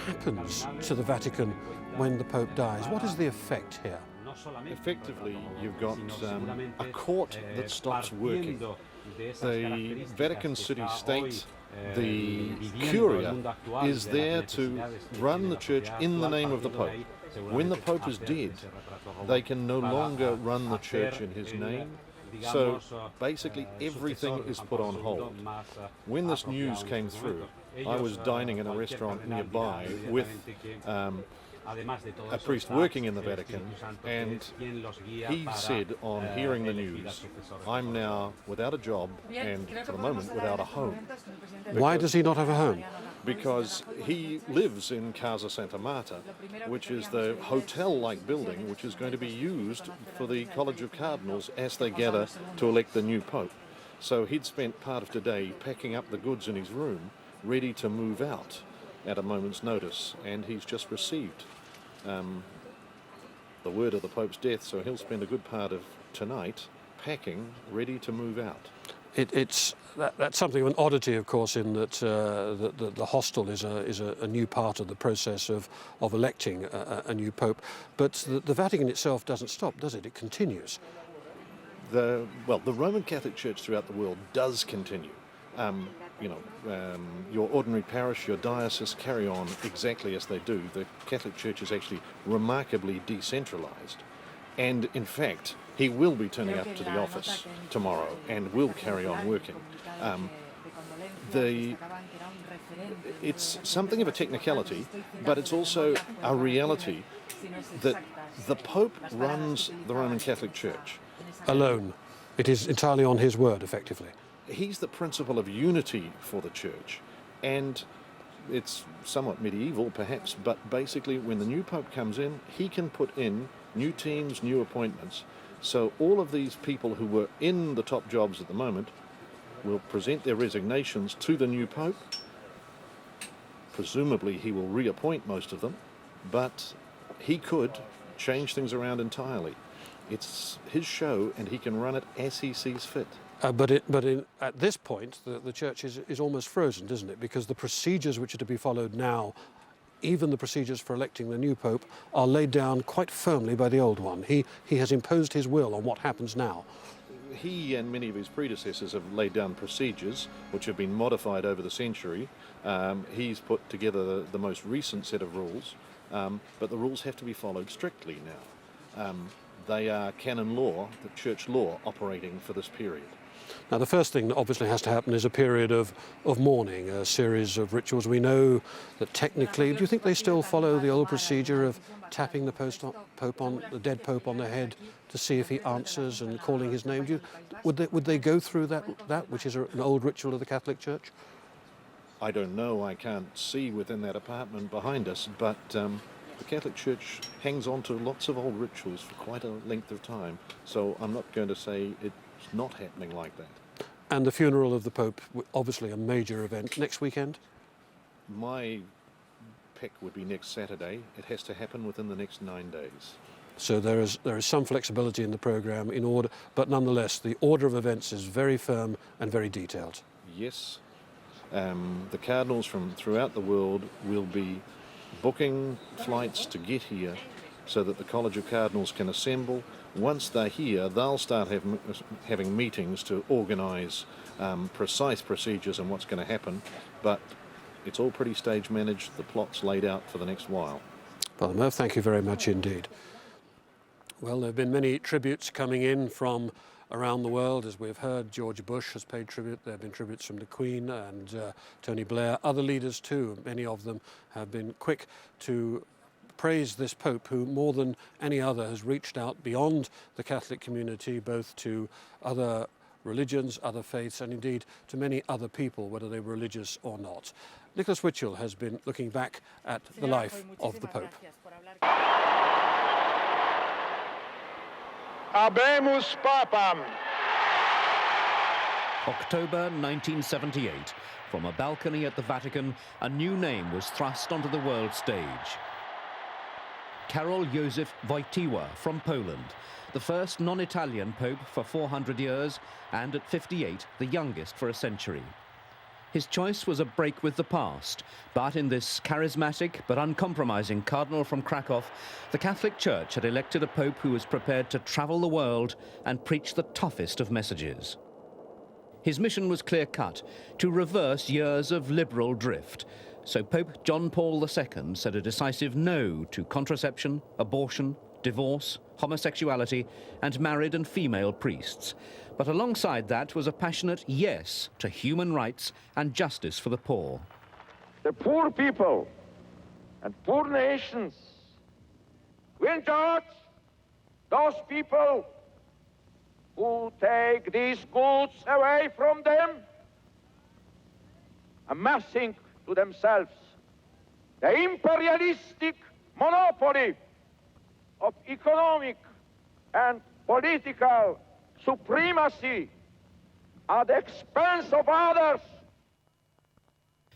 happens to the Vatican when the Pope dies? What is the effect here? Effectively, you've got a court that stops working. The Vatican City State, the Curia, is there to run the Church in the name of the Pope. When the Pope is dead, they can no longer run the Church in his name. So basically everything is put on hold. When this news came through, I was dining in a restaurant nearby with a priest working in the Vatican, and he said on hearing the news, "I'm now without a job and for the moment without a home." Why does he not have a home? Because he lives in Casa Santa Marta, which is the hotel-like building which is going to be used for the College of Cardinals as they gather to elect the new Pope. So he'd spent part of today packing up the goods in his room, ready to move out at a moment's notice, and he's just received the word of the Pope's death, so he'll spend a good part of tonight packing, ready to move out. That's something of an oddity, of course, in that the hostel is a new part of the process of electing a new Pope. But the Vatican itself doesn't stop, does it? It continues. The Roman Catholic Church throughout the world does continue. your ordinary parish, your diocese carry on exactly as they do. The Catholic Church is actually remarkably decentralised. And in fact, he will be turning up to the office tomorrow and will carry on working. It's something of a technicality, but it's also a reality that the Pope runs the Roman Catholic Church. Alone. It is entirely on his word, effectively. He's the principle of unity for the Church, and it's somewhat medieval perhaps, but basically when the new Pope comes in, he can put in new teams, new appointments. So all of these people who were in the top jobs at the moment will present their resignations to the new Pope. Presumably he will reappoint most of them, but he could change things around entirely. It's his show and he can run it as he sees fit. But at this point, the Church is almost frozen, isn't it? Because the procedures which are to be followed now, even the procedures for electing the new Pope, are laid down quite firmly by the old one. He has imposed his will on what happens now. He and many of his predecessors have laid down procedures which have been modified over the century. He's put together the most recent set of rules, but the rules have to be followed strictly now. They are canon law, the church law, operating for this period. Now, the first thing that obviously has to happen is a period of mourning, a series of rituals. We know that technically, do you think they still follow the old procedure of tapping the dead Pope on the head to see if he answers and calling his name? Would they go through that which is an old ritual of the Catholic Church? I don't know. I can't see within that apartment behind us, but the Catholic Church hangs on to lots of old rituals for quite a length of time, so I'm not going to say it's not happening like that. And the funeral of the Pope, obviously a major event, next weekend? My pick would be next Saturday. It has to happen within the next 9 days. So there is some flexibility in the programme in order, but nonetheless the order of events is very firm and very detailed. Yes. The cardinals from throughout the world will be booking flights to get here so that the College of Cardinals can assemble. Once they're here, they'll start having meetings to organise precise procedures and what's going to happen, but it's all pretty stage managed. The plot's laid out for the next while. Father Murph, thank you very much indeed. Well, there have been many tributes coming in from around the world. As we've heard, George Bush has paid tribute. There have been tributes from the Queen and Tony Blair. Other leaders too, many of them have been quick to praise this Pope, who more than any other has reached out beyond the Catholic community, both to other religions, other faiths, and indeed to many other people, whether they were religious or not. Nicholas Witchell has been looking back at the life of the Pope. Habemus Papam. October 1978. From a balcony at the Vatican, a new name was thrust onto the world stage. Karol Józef Wojtyła from Poland, the first non-Italian pope for 400 years, and at 58, the youngest for a century. His choice was a break with the past, but in this charismatic but uncompromising cardinal from Krakow, the Catholic Church had elected a pope who was prepared to travel the world and preach the toughest of messages. His mission was clear-cut, to reverse years of liberal drift. So Pope John Paul II said a decisive no to contraception, abortion, divorce, homosexuality, and married and female priests. But alongside that was a passionate yes to human rights and justice for the poor. The poor people and poor nations will judge those people who take these goods away from them, amassing to themselves the imperialistic monopoly of economic and political supremacy at the expense of others.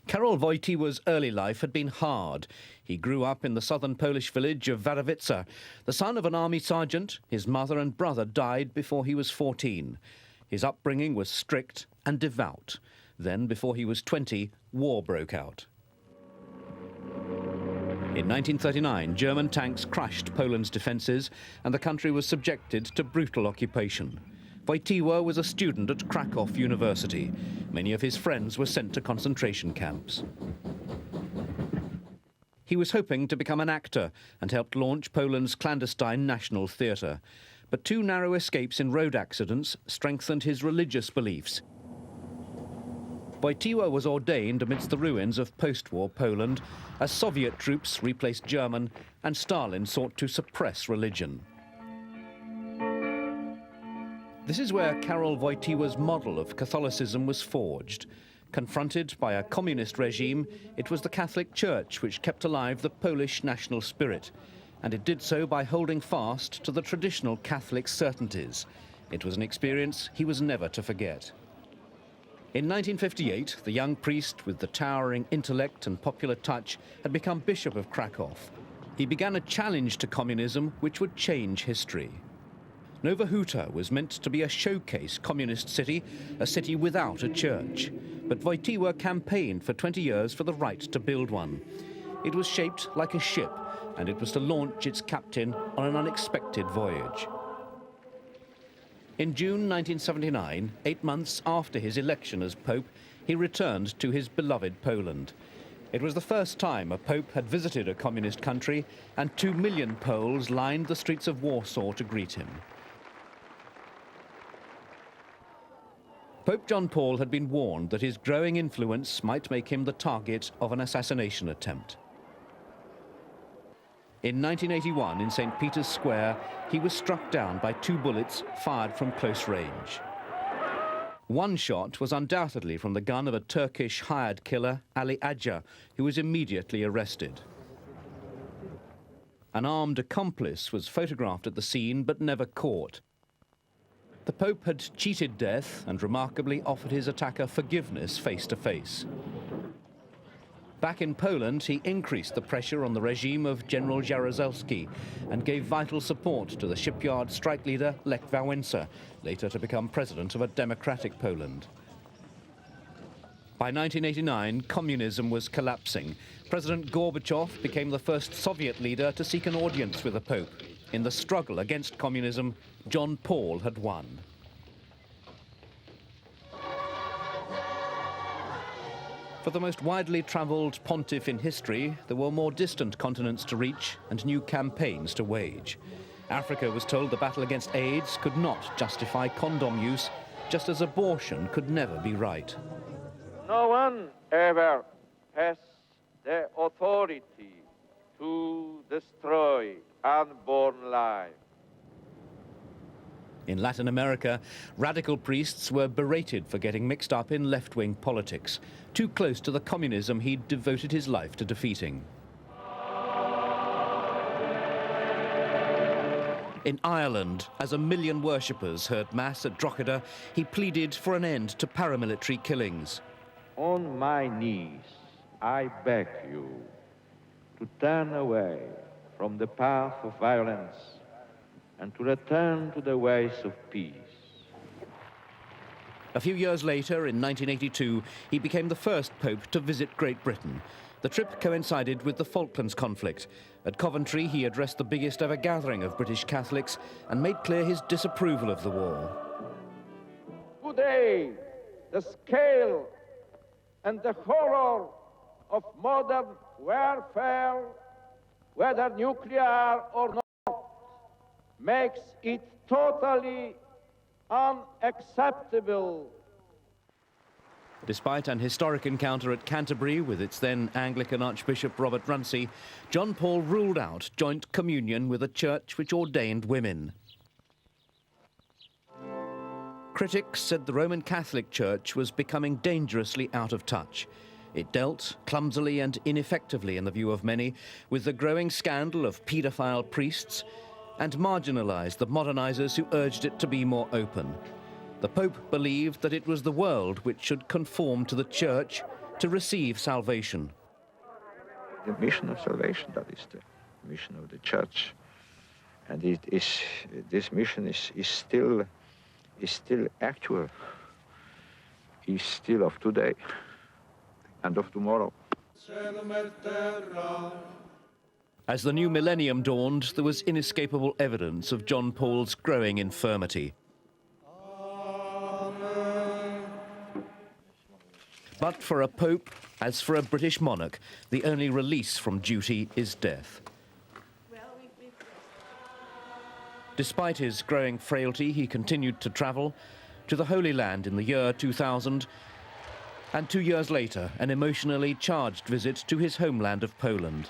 Karol Wojtyła's early life had been hard. He grew up in the southern Polish village of Wadowice. The son of an army sergeant, his mother and brother died before he was 14. His upbringing was strict and devout. Then, before he was 20, war broke out. In 1939, German tanks crushed Poland's defences and the country was subjected to brutal occupation. Wojtyła was a student at Krakow University. Many of his friends were sent to concentration camps. He was hoping to become an actor and helped launch Poland's clandestine National Theatre. But 2 narrow escapes in road accidents strengthened his religious beliefs. Wojtyła was ordained amidst the ruins of post-war Poland as Soviet troops replaced German and Stalin sought to suppress religion. This is where Karol Wojtyła's model of Catholicism was forged. Confronted by a communist regime, it was the Catholic Church which kept alive the Polish national spirit, and it did so by holding fast to the traditional Catholic certainties. It was an experience he was never to forget. In 1958, the young priest with the towering intellect and popular touch had become Bishop of Krakow. He began a challenge to communism which would change history. Nowa Huta was meant to be a showcase communist city, a city without a church. But Wojtyła campaigned for 20 years for the right to build one. It was shaped like a ship, and it was to launch its captain on an unexpected voyage. In June 1979, 8 months after his election as Pope, he returned to his beloved Poland. It was the first time a Pope had visited a communist country, and 2 million Poles lined the streets of Warsaw to greet him. Pope John Paul had been warned that his growing influence might make him the target of an assassination attempt. In 1981, in St. Peter's Square, he was struck down by 2 bullets fired from close range. One shot was undoubtedly from the gun of a Turkish hired killer, Ali Agca, who was immediately arrested. An armed accomplice was photographed at the scene but never caught. The Pope had cheated death and remarkably offered his attacker forgiveness face to face. Back in Poland, he increased the pressure on the regime of General Jaruzelski and gave vital support to the shipyard strike leader Lech Wałęsa, later to become president of a democratic Poland. By 1989, communism was collapsing. President Gorbachev became the first Soviet leader to seek an audience with the Pope. In the struggle against communism, John Paul had won. For the most widely travelled pontiff in history, there were more distant continents to reach and new campaigns to wage. Africa was told the battle against AIDS could not justify condom use, just as abortion could never be right. No one ever has the authority to destroy unborn life. In Latin America, radical priests were berated for getting mixed up in left-wing politics, too close to the communism he'd devoted his life to defeating. In Ireland, as 1 million worshippers heard Mass at Drogheda, he pleaded for an end to paramilitary killings. On my knees, I beg you to turn away from the path of violence and to return to the ways of peace. A few years later, in 1982, he became the first pope to visit Great Britain. The trip coincided with the Falklands conflict. At Coventry, he addressed the biggest ever gathering of British Catholics and made clear his disapproval of the war. Today, the scale and the horror of modern warfare, whether nuclear or not, makes it totally unacceptable. Despite an historic encounter at Canterbury with its then Anglican Archbishop Robert Runcie, John Paul ruled out joint communion with a church which ordained women. Critics said the Roman Catholic Church was becoming dangerously out of touch. It dealt, clumsily and ineffectively in the view of many, with the growing scandal of paedophile priests and marginalised the modernisers who urged it to be more open. The Pope believed that it was the world which should conform to the Church to receive salvation. The mission of salvation, that is the mission of the Church. And this mission is still actual, is still of today and of tomorrow. As the new millennium dawned, there was inescapable evidence of John Paul's growing infirmity. But for a pope, as for a British monarch, the only release from duty is death. Despite his growing frailty, he continued to travel to the Holy Land in the year 2000, and 2 years later, an emotionally charged visit to his homeland of Poland.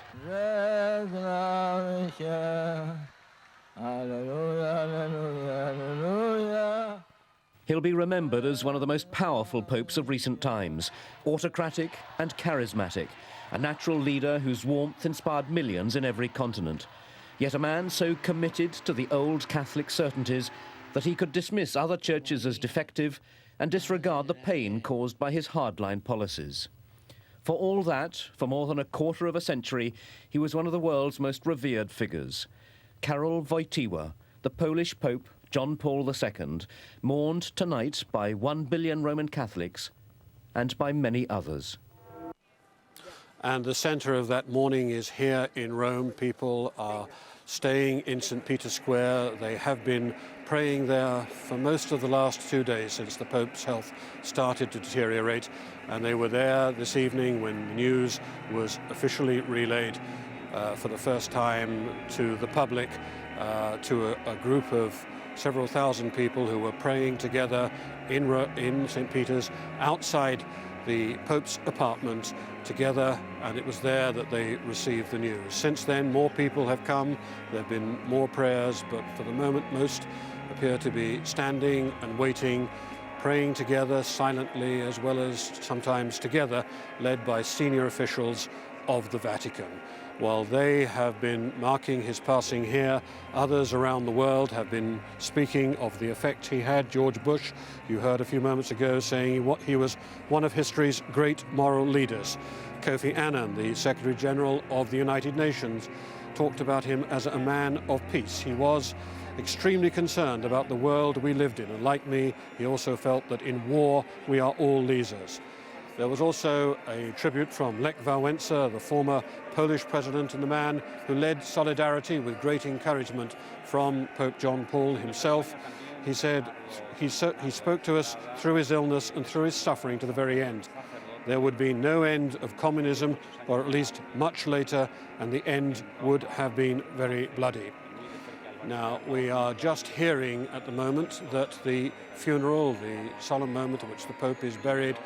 He'll be remembered as one of the most powerful popes of recent times, autocratic and charismatic, a natural leader whose warmth inspired millions in every continent. Yet a man so committed to the old Catholic certainties that he could dismiss other churches as defective and disregard the pain caused by his hardline policies. For all that, for more than a quarter of a century, he was one of the world's most revered figures. Karol Wojtyła, the Polish Pope John Paul II, mourned tonight by 1 billion Roman Catholics and by many others. And the centre of that mourning is here in Rome. People are staying in St. Peter's Square. They have been praying there for most of the last 2 days since the Pope's health started to deteriorate. And they were there this evening when the news was officially relayed for the first time to the public, to a group of several thousand people who were praying together in St. Peter's outside the Pope's apartment together, and it was there that they received the news. Since then, more people have come. There have been more prayers, but for the moment, most appear to be standing and waiting, praying together silently as well as sometimes together, led by senior officials of the Vatican. While they have been marking his passing here, others around the world have been speaking of the effect he had. George Bush, you heard a few moments ago, saying he was one of history's great moral leaders. Kofi Annan, the Secretary General of the United Nations, talked about him as a man of peace. He was extremely concerned about the world we lived in, and like me, he also felt that in war we are all losers. There was also a tribute from Lech Wałęsa, the former Polish president and the man who led solidarity with great encouragement from Pope John Paul himself. He said he spoke to us through his illness and through his suffering to the very end. There would be no end of communism, or at least much later, and the end would have been very bloody. Now, we are just hearing at the moment that the funeral, the solemn moment in which the Pope is buried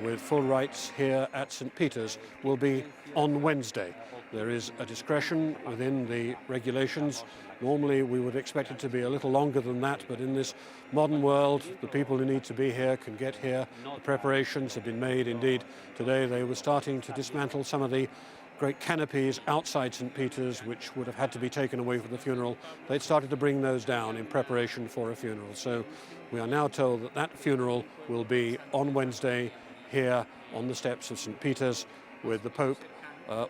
with full rites here at St. Peter's, will be on Wednesday. There is a discretion within the regulations. Normally, we would expect it to be a little longer than that, but in this modern world, the people who need to be here can get here. The preparations have been made. Indeed, today they were starting to dismantle some of the great canopies outside St. Peter's, which would have had to be taken away for the funeral. They'd started to bring those down in preparation for a funeral. So we are now told that that funeral will be on Wednesday here on the steps of St. Peter's, with the Pope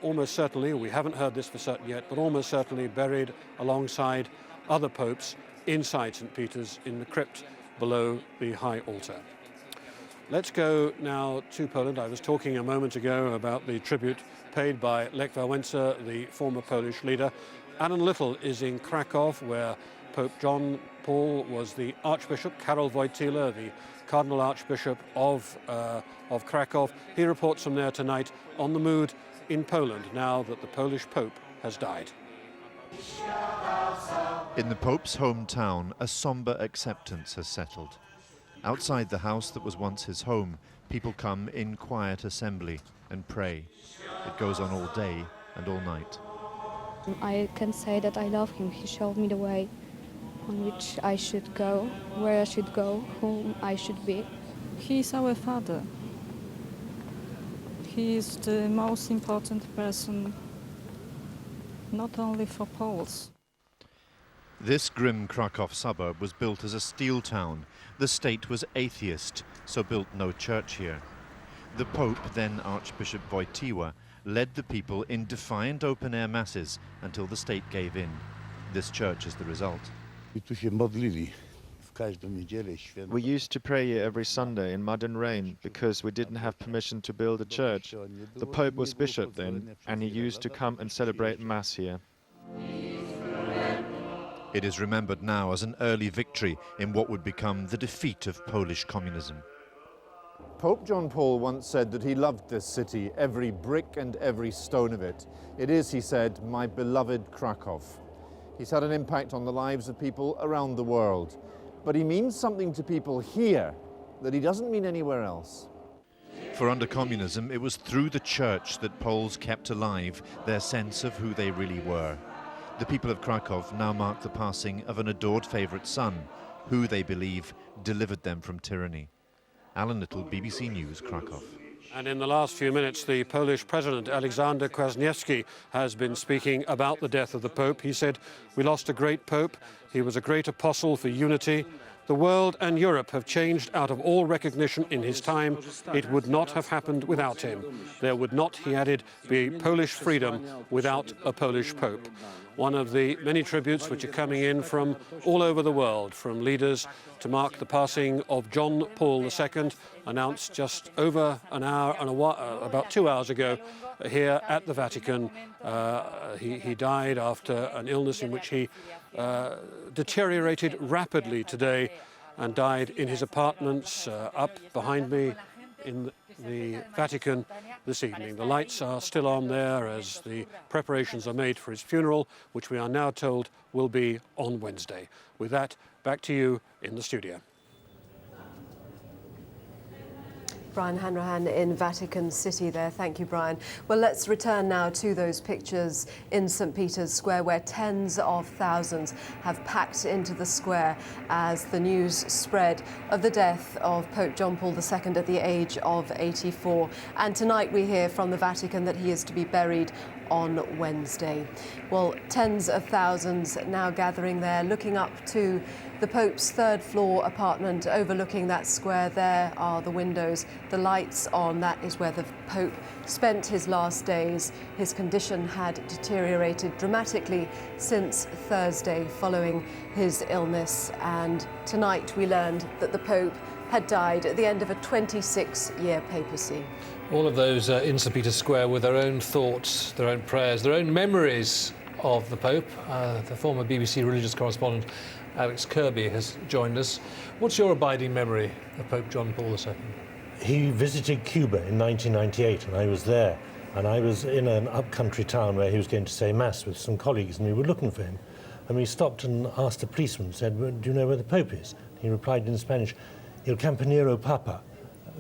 almost certainly, we haven't heard this for certain yet, but almost certainly buried alongside other popes inside St. Peter's in the crypt below the high altar. Let's go now to Poland. I was talking a moment ago about the tribute paid by Lech Wałęsa, the former Polish leader. Alan Little is in Krakow, where Pope John Paul was the Archbishop. Karol Wojtyła, the Cardinal Archbishop of Krakow. He reports from there tonight on the mood in Poland now that the Polish Pope has died. In the Pope's hometown, a somber acceptance has settled. Outside the house that was once his home, people come in quiet assembly and pray. It goes on all day and all night. I can say that I love him. He showed me the way on which I should go, where I should go, whom I should be. He is our father. He is the most important person, not only for Poles. This grim Krakow suburb was built as a steel town. The state was atheist, so built no church here. The Pope, then Archbishop Wojtyła, led the people in defiant open-air masses until the state gave in. This church is the result. We used to pray here every Sunday in mud and rain because we didn't have permission to build a church. The Pope was bishop then, and he used to come and celebrate Mass here. It is remembered now as an early victory in what would become the defeat of Polish communism. Pope John Paul once said that he loved this city, every brick and every stone of it. It is, he said, my beloved Krakow. He's had an impact on the lives of people around the world. But he means something to people here that he doesn't mean anywhere else. For under communism, it was through the church that Poles kept alive their sense of who they really were. The people of Krakow now mark the passing of an adored favourite son, who they believe delivered them from tyranny. Alan Little, BBC News, Krakow. And in the last few minutes, the Polish President, Aleksander Kwaśniewski, has been speaking about the death of the Pope. He said, "We lost a great Pope. He was a great apostle for unity. The world and Europe have changed out of all recognition in his time. It would not have happened without him. There would not," he added, "be Polish freedom without a Polish Pope." One of the many tributes which are coming in from all over the world, from leaders to mark the passing of John Paul II, announced just over an hour and about 2 hours ago here at the Vatican. He died after an illness in which he deteriorated rapidly today and died in his apartments up behind me in the Vatican this evening. The lights are still on there as the preparations are made for his funeral, which we are now told will be on Wednesday. With that, back to you in the studio. Brian Hanrahan in Vatican City there. Thank you, Brian. Well, let's return now to those pictures in St. Peter's Square, where tens of thousands have packed into the square as the news spread of the death of Pope John Paul II at the age of 84. And tonight we hear from the Vatican that he is to be buried on Wednesday. Well, tens of thousands now gathering there, looking up to the Pope's third-floor apartment overlooking that square. There are the windows, the lights on. That is where the Pope spent his last days. His condition had deteriorated dramatically since Thursday following his illness. And tonight we learned that the Pope had died at the end of a 26-year papacy. All of those in St. Peter's Square with their own thoughts, their own prayers, their own memories of the Pope. The former BBC religious correspondent Alex Kirby has joined us. What's your abiding memory of Pope John Paul II? He visited Cuba in 1998 and I was there. And I was in an upcountry town where he was going to say Mass with some colleagues and we were looking for him. And we stopped and asked a policeman, said, "Well, do you know where the Pope is?" He replied in Spanish, "El Campanero Papa,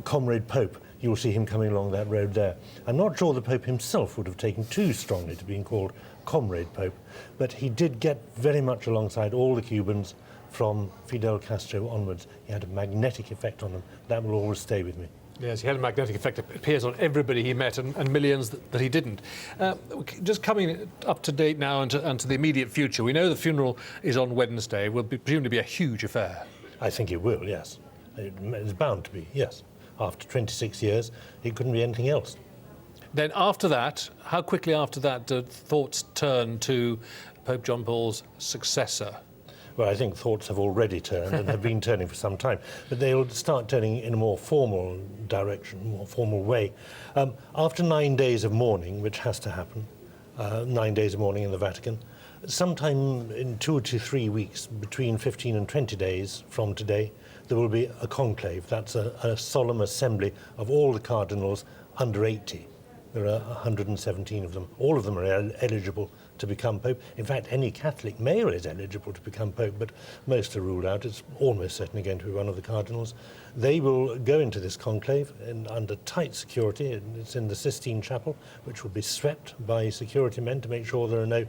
Comrade Pope. You'll see him coming along that road there." I'm not sure the Pope himself would have taken too strongly to being called Comrade Pope, but he did get very much alongside all the Cubans from Fidel Castro onwards. He had a magnetic effect on them. That will always stay with me. Yes, he had a magnetic effect. It appears on everybody he met and millions that he didn't. Just coming up to date now and to the immediate future, we know the funeral is on Wednesday. It will presumably be a huge affair. I think it will, yes. It's bound to be, yes. After 26 years, it couldn't be anything else. Then after that, how quickly after that do thoughts turn to Pope John Paul's successor? Well, I think thoughts have already turned and have been turning for some time, but they'll start turning in a more formal direction, more formal way. After 9 days of mourning, which has to happen, 9 days of mourning in the Vatican, sometime in 2 to 3 weeks, between 15 and 20 days from today, there will be a conclave. That's a solemn assembly of all the cardinals under 80. There are 117 of them. All of them are eligible to become Pope. In fact, any Catholic male is eligible to become Pope, but most are ruled out. It's almost certainly going to be one of the cardinals. They will go into this conclave under tight security. It's in the Sistine Chapel, which will be swept by security men to make sure there are no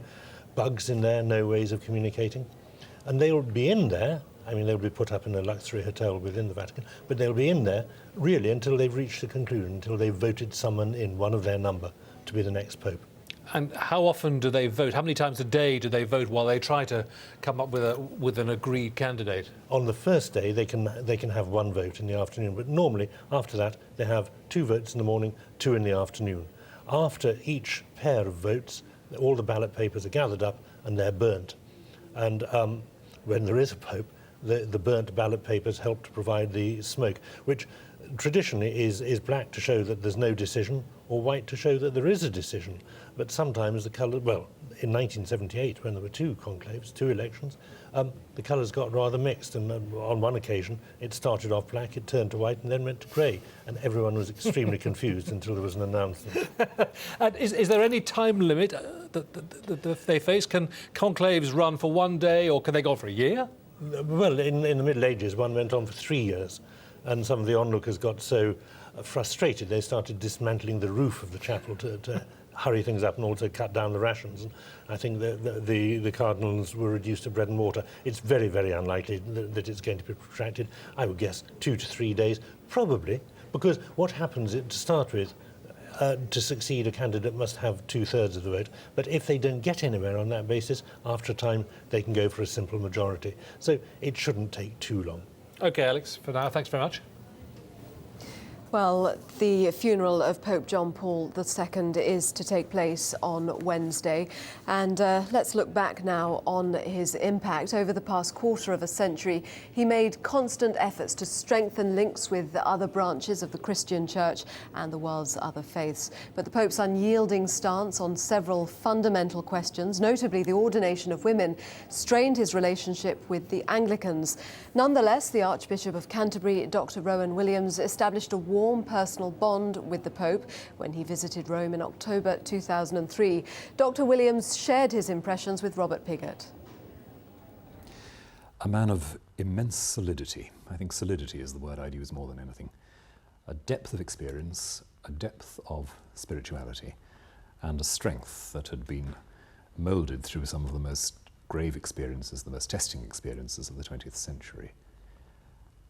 bugs in there, no ways of communicating. And they'll be in there. I mean, they'll be put up in a luxury hotel within the Vatican, but they'll be in there really until they've reached the conclusion, until they've voted someone in, one of their number, to be the next Pope. And how often do they vote? How many times a day do they vote while they try to come up with an agreed candidate? On the first day, they can have one vote in the afternoon, but normally after that they have 2 votes in the morning, 2 in the afternoon. After each pair of votes, all the ballot papers are gathered up and they're burnt. And when there is a Pope, the burnt ballot papers help to provide the smoke, which traditionally is black to show that there's no decision, or white to show that there is a decision. But sometimes the colour, well, in 1978, when there were two conclaves, two elections, the colours got rather mixed, and on one occasion it started off black, it turned to white, and then went to grey, and everyone was extremely confused until there was an announcement. And is there any time limit that they face? Can conclaves run for one day, or can they go for a year? Well, in the Middle Ages, one went on for 3 years, and some of the onlookers got so frustrated they started dismantling the roof of the chapel to hurry things up and also cut down the rations. And I think the cardinals were reduced to bread and water. It's very, very unlikely that it's going to be protracted. I would guess 2 to 3 days, probably, because what happens to start with, to succeed, a candidate must have 2/3 of the vote. But if they don't get anywhere on that basis, after a time, they can go for a simple majority. So it shouldn't take too long. OK, Alex, for now, thanks very much. Well, the funeral of Pope John Paul II is to take place on Wednesday. And let's look back now on his impact. Over the past quarter of a century, he made constant efforts to strengthen links with the other branches of the Christian Church and the world's other faiths. But the Pope's unyielding stance on several fundamental questions, notably the ordination of women, strained his relationship with the Anglicans. Nonetheless, the Archbishop of Canterbury, Dr. Rowan Williams, established a warm personal bond with the Pope when he visited Rome in October 2003. Dr. Williams shared his impressions with Robert Pigott. A man of immense solidity. I think solidity is the word I'd use more than anything. A depth of experience, a depth of spirituality, and a strength that had been moulded through some of the most grave experiences, the most testing experiences of the 20th century.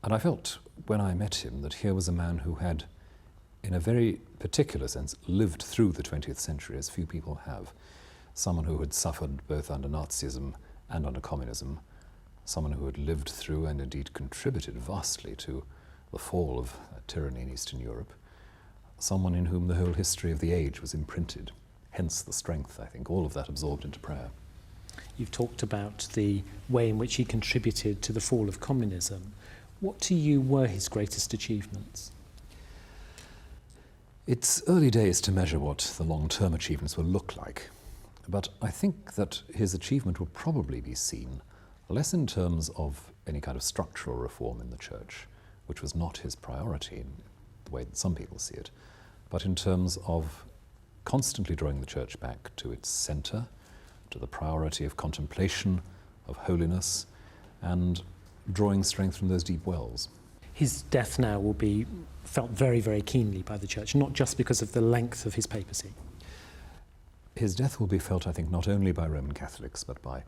And I felt, when I met him, that here was a man who had, in a very particular sense, lived through the 20th century, as few people have. Someone who had suffered both under Nazism and under communism. Someone who had lived through and indeed contributed vastly to the fall of tyranny in Eastern Europe. Someone in whom the whole history of the age was imprinted. Hence the strength, I think, all of that absorbed into prayer. You've talked about the way in which he contributed to the fall of communism. What to you were his greatest achievements? It's early days to measure what the long-term achievements will look like, but I think that his achievement will probably be seen less in terms of any kind of structural reform in the Church, which was not his priority in the way that some people see it, but in terms of constantly drawing the Church back to its centre, to the priority of contemplation, of holiness, and drawing strength from those deep wells. His death now will be felt very, very keenly by the Church, not just because of the length of his papacy. His death will be felt, I think, not only by Roman Catholics, but by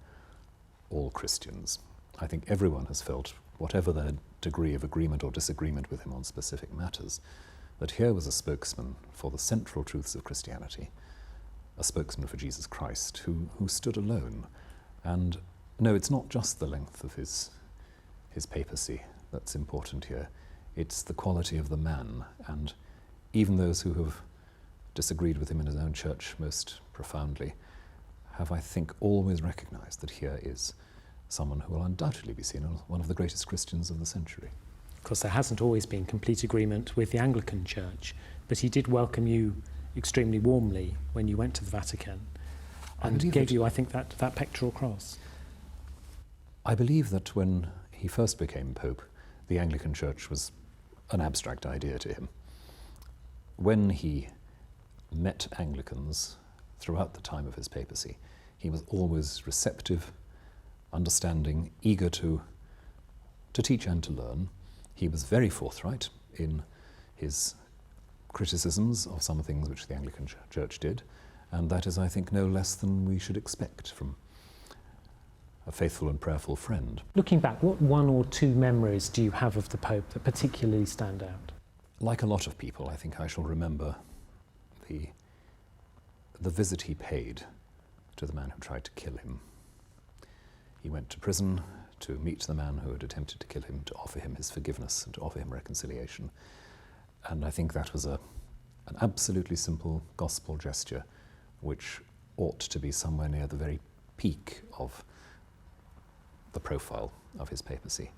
all Christians. I think everyone has felt, whatever their degree of agreement or disagreement with him on specific matters, that here was a spokesman for the central truths of Christianity, a spokesman for Jesus Christ, who stood alone. And no, it's not just the length of his papacy that's important here. It's the quality of the man, and even those who have disagreed with him in his own church most profoundly have, I think, always recognized that here is someone who will undoubtedly be seen as one of the greatest Christians of the century. Of course, there hasn't always been complete agreement with the Anglican Church, but he did welcome you extremely warmly when you went to the Vatican and gave you, I think, that pectoral cross. I believe that when he first became Pope, the Anglican Church was an abstract idea to him. When he met Anglicans throughout the time of his papacy, he was always receptive, understanding, eager to teach and to learn. He was very forthright in his criticisms of some things which the Anglican Church did, and that is, I think, no less than we should expect from a faithful and prayerful friend. Looking back, what one or two memories do you have of the Pope that particularly stand out? Like a lot of people, I think I shall remember the visit he paid to the man who tried to kill him. He went to prison to meet the man who had attempted to kill him, to offer him his forgiveness and to offer him reconciliation. And I think that was an absolutely simple gospel gesture which ought to be somewhere near the very peak of the profile of his papacy.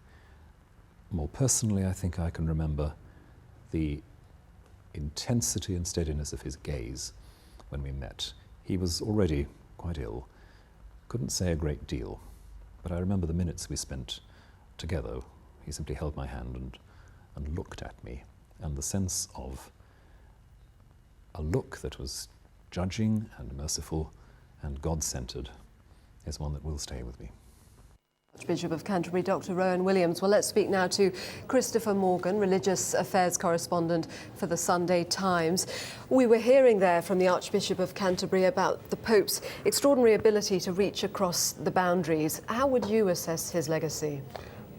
More personally, I think I can remember the intensity and steadiness of his gaze when we met. He was already quite ill, Couldn't say a great deal, but I remember the minutes we spent together. He simply held my hand and looked at me, and the sense of a look that was judging and merciful and God-centered is one that will stay with me. Archbishop of Canterbury, Dr. Rowan Williams. Well, let's speak now to Christopher Morgan, religious affairs correspondent for the Sunday Times. We were hearing there from the Archbishop of Canterbury about the Pope's extraordinary ability to reach across the boundaries. How would you assess his legacy?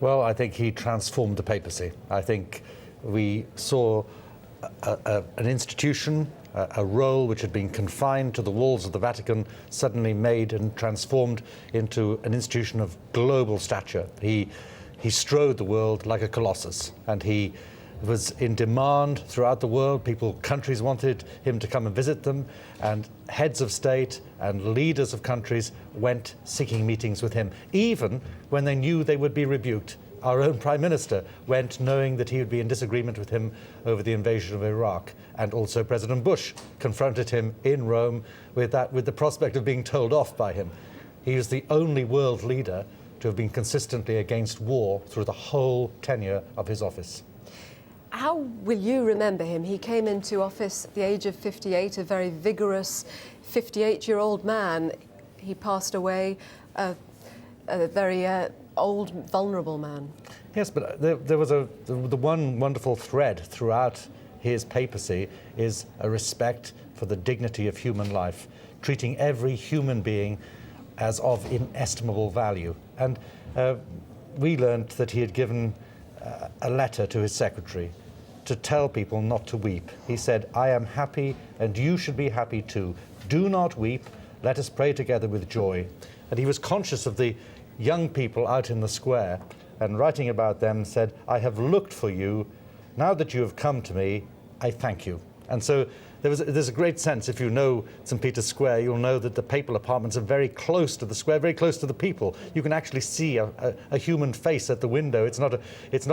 Well, I think he transformed the papacy. I think we saw an institution, a role which had been confined to the walls of the Vatican, suddenly made and transformed into an institution of global stature. He strode the world like a colossus, and he was in demand throughout the world. Countries wanted him to come and visit them, and heads of state and leaders of countries went seeking meetings with him, even when they knew they would be rebuked. Our own Prime Minister went knowing that he would be in disagreement with him over the invasion of Iraq, and also President Bush confronted him in Rome with the prospect of being told off by him. He is the only world leader to have been consistently against war through the whole tenure of his office. How will you remember him? He came into office at the age of 58, a very vigorous 58-year-old man. He passed away a very old, vulnerable man. Yes, but there was the one wonderful thread throughout his papacy is a respect for the dignity of human life, treating every human being as of inestimable value. And we learned that he had given a letter to his secretary to tell people not to weep. He said, "I am happy, and you should be happy too. Do not weep. Let us pray together with joy." And he was conscious of the young people out in the square, and writing about them said, "I have looked for you. Now that you have come to me, I thank you." And so there's a great sense, if you know St. Peter's Square, you'll know that the papal apartments are very close to the square, very close to the people. You can actually see a human face at the window. It's not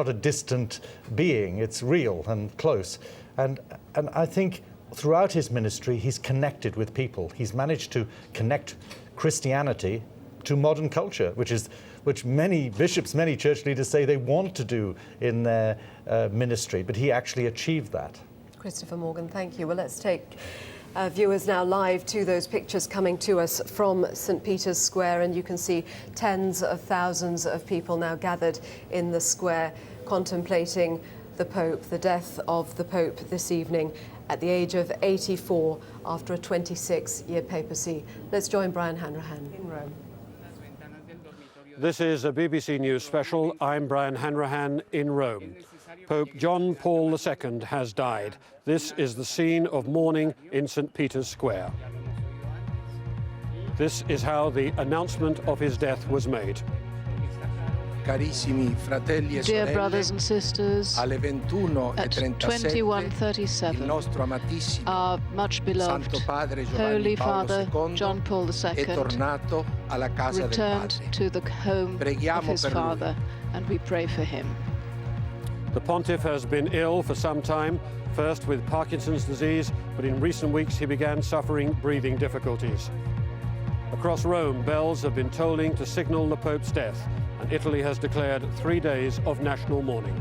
a distant being, it's real and close. And I think throughout his ministry, he's connected with people. He's managed to connect Christianity to modern culture, which many bishops, many church leaders say they want to do in their ministry, but he actually achieved that. Christopher Morgan, thank you. Well, let's take viewers now live to those pictures coming to us from St. Peter's Square, and you can see tens of thousands of people now gathered in the square contemplating the Pope, the death of the Pope this evening at the age of 84 after a 26-year papacy. Let's join Brian Hanrahan in Rome. This is a BBC News special. I'm Brian Hanrahan in Rome. Pope John Paul II has died. This is the scene of mourning in St. Peter's Square. This is how the announcement of his death was made. Dear brothers and sisters, at 21:37, our much beloved Holy Father John Paul II returned to the home of his father, and we pray for him. The pontiff has been ill for some time, first with Parkinson's disease, but in recent weeks he began suffering breathing difficulties. Across Rome, bells have been tolling to signal the Pope's death, and Italy has declared 3 days of national mourning.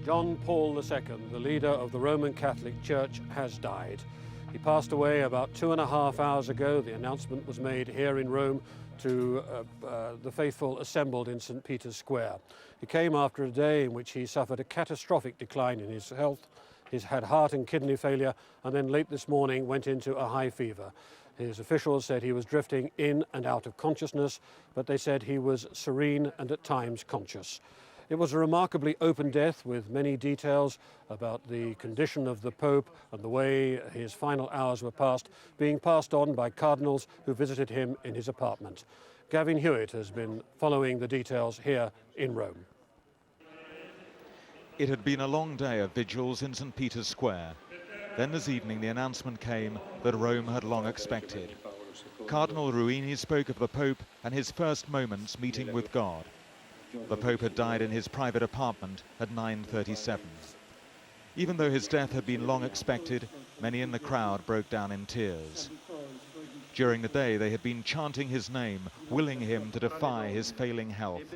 John Paul II, the leader of the Roman Catholic Church, has died. He passed away about 2.5 hours ago. The announcement was made here in Rome to the faithful assembled in St. Peter's Square. He came after a day in which he suffered a catastrophic decline in his health. He's had heart and kidney failure, and then late this morning went into a high fever. His officials said he was drifting in and out of consciousness, but they said he was serene and at times conscious. It was a remarkably open death with many details about the condition of the Pope and the way his final hours were passed, being passed on by cardinals who visited him in his apartment. Gavin Hewitt has been following the details here in Rome. It had been a long day of vigils in St. Peter's Square. Then this evening the announcement came that Rome had long expected. Cardinal Ruini spoke of the Pope and his first moments meeting with God. The Pope had died in his private apartment at 9:37. Even though his death had been long expected, many in the crowd broke down in tears. During the day they had been chanting his name, willing him to defy his failing health.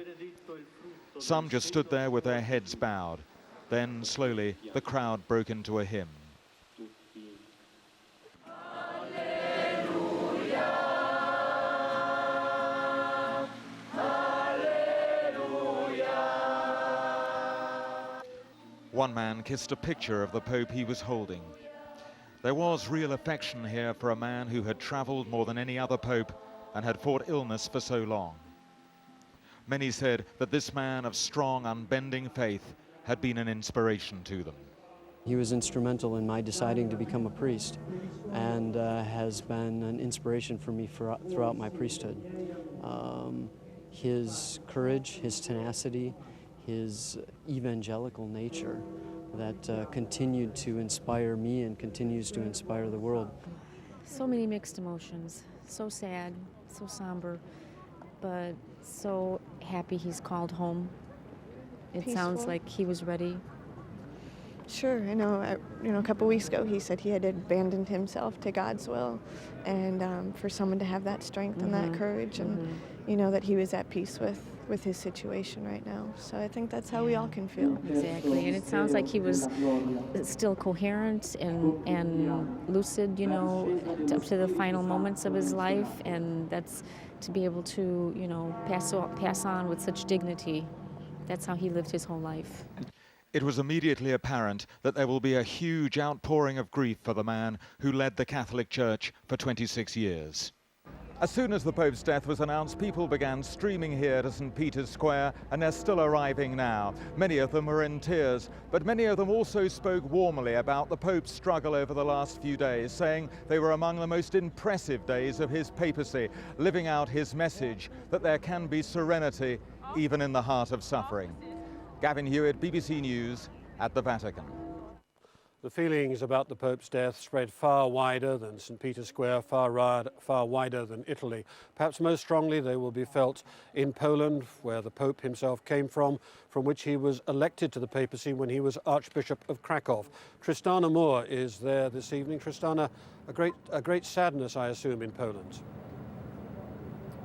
Some just stood there with their heads bowed. Then, slowly, the crowd broke into a hymn. One man kissed a picture of the Pope he was holding. There was real affection here for a man who had traveled more than any other Pope and had fought illness for so long. Many said that this man of strong, unbending faith had been an inspiration to them. He was instrumental in my deciding to become a priest and has been an inspiration for me throughout my priesthood. His courage, his tenacity, his evangelical nature that continued to inspire me and continues to inspire the world. So many mixed emotions, so sad, so somber, but so happy he's called home. It sounds like he was ready. Sure, I know. A couple weeks ago he said he had abandoned himself to God's will, and for someone to have that strength and that courage, and that he was at peace with his situation right now. So I think that's how we all can feel. Exactly, and it sounds like he was still coherent and lucid, up to the final moments of his life, and that's to be able to, pass on with such dignity. That's how he lived his whole life. It was immediately apparent that there will be a huge outpouring of grief for the man who led the Catholic Church for 26 years. As soon as the Pope's death was announced, people began streaming here to St. Peter's Square, and they're still arriving now. Many of them were in tears, but many of them also spoke warmly about the Pope's struggle over the last few days, saying they were among the most impressive days of his papacy, living out his message that there can be serenity even in the heart of suffering. Gavin Hewitt, BBC News, at the Vatican. The feelings about the Pope's death spread far wider than St. Peter's Square, far wider than Italy. Perhaps most strongly they will be felt in Poland, where the Pope himself came from which he was elected to the papacy when he was Archbishop of Krakow. Tristana Moore is there this evening. Tristana, a great sadness, I assume, in Poland.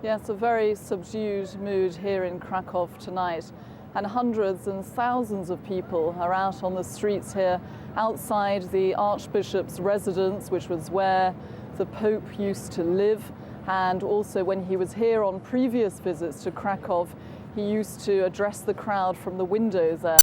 Yes, a very subdued mood here in Krakow tonight. And hundreds and thousands of people are out on the streets here outside the Archbishop's residence, which was where the Pope used to live. And also when he was here on previous visits to Krakow, he used to address the crowd from the windows there.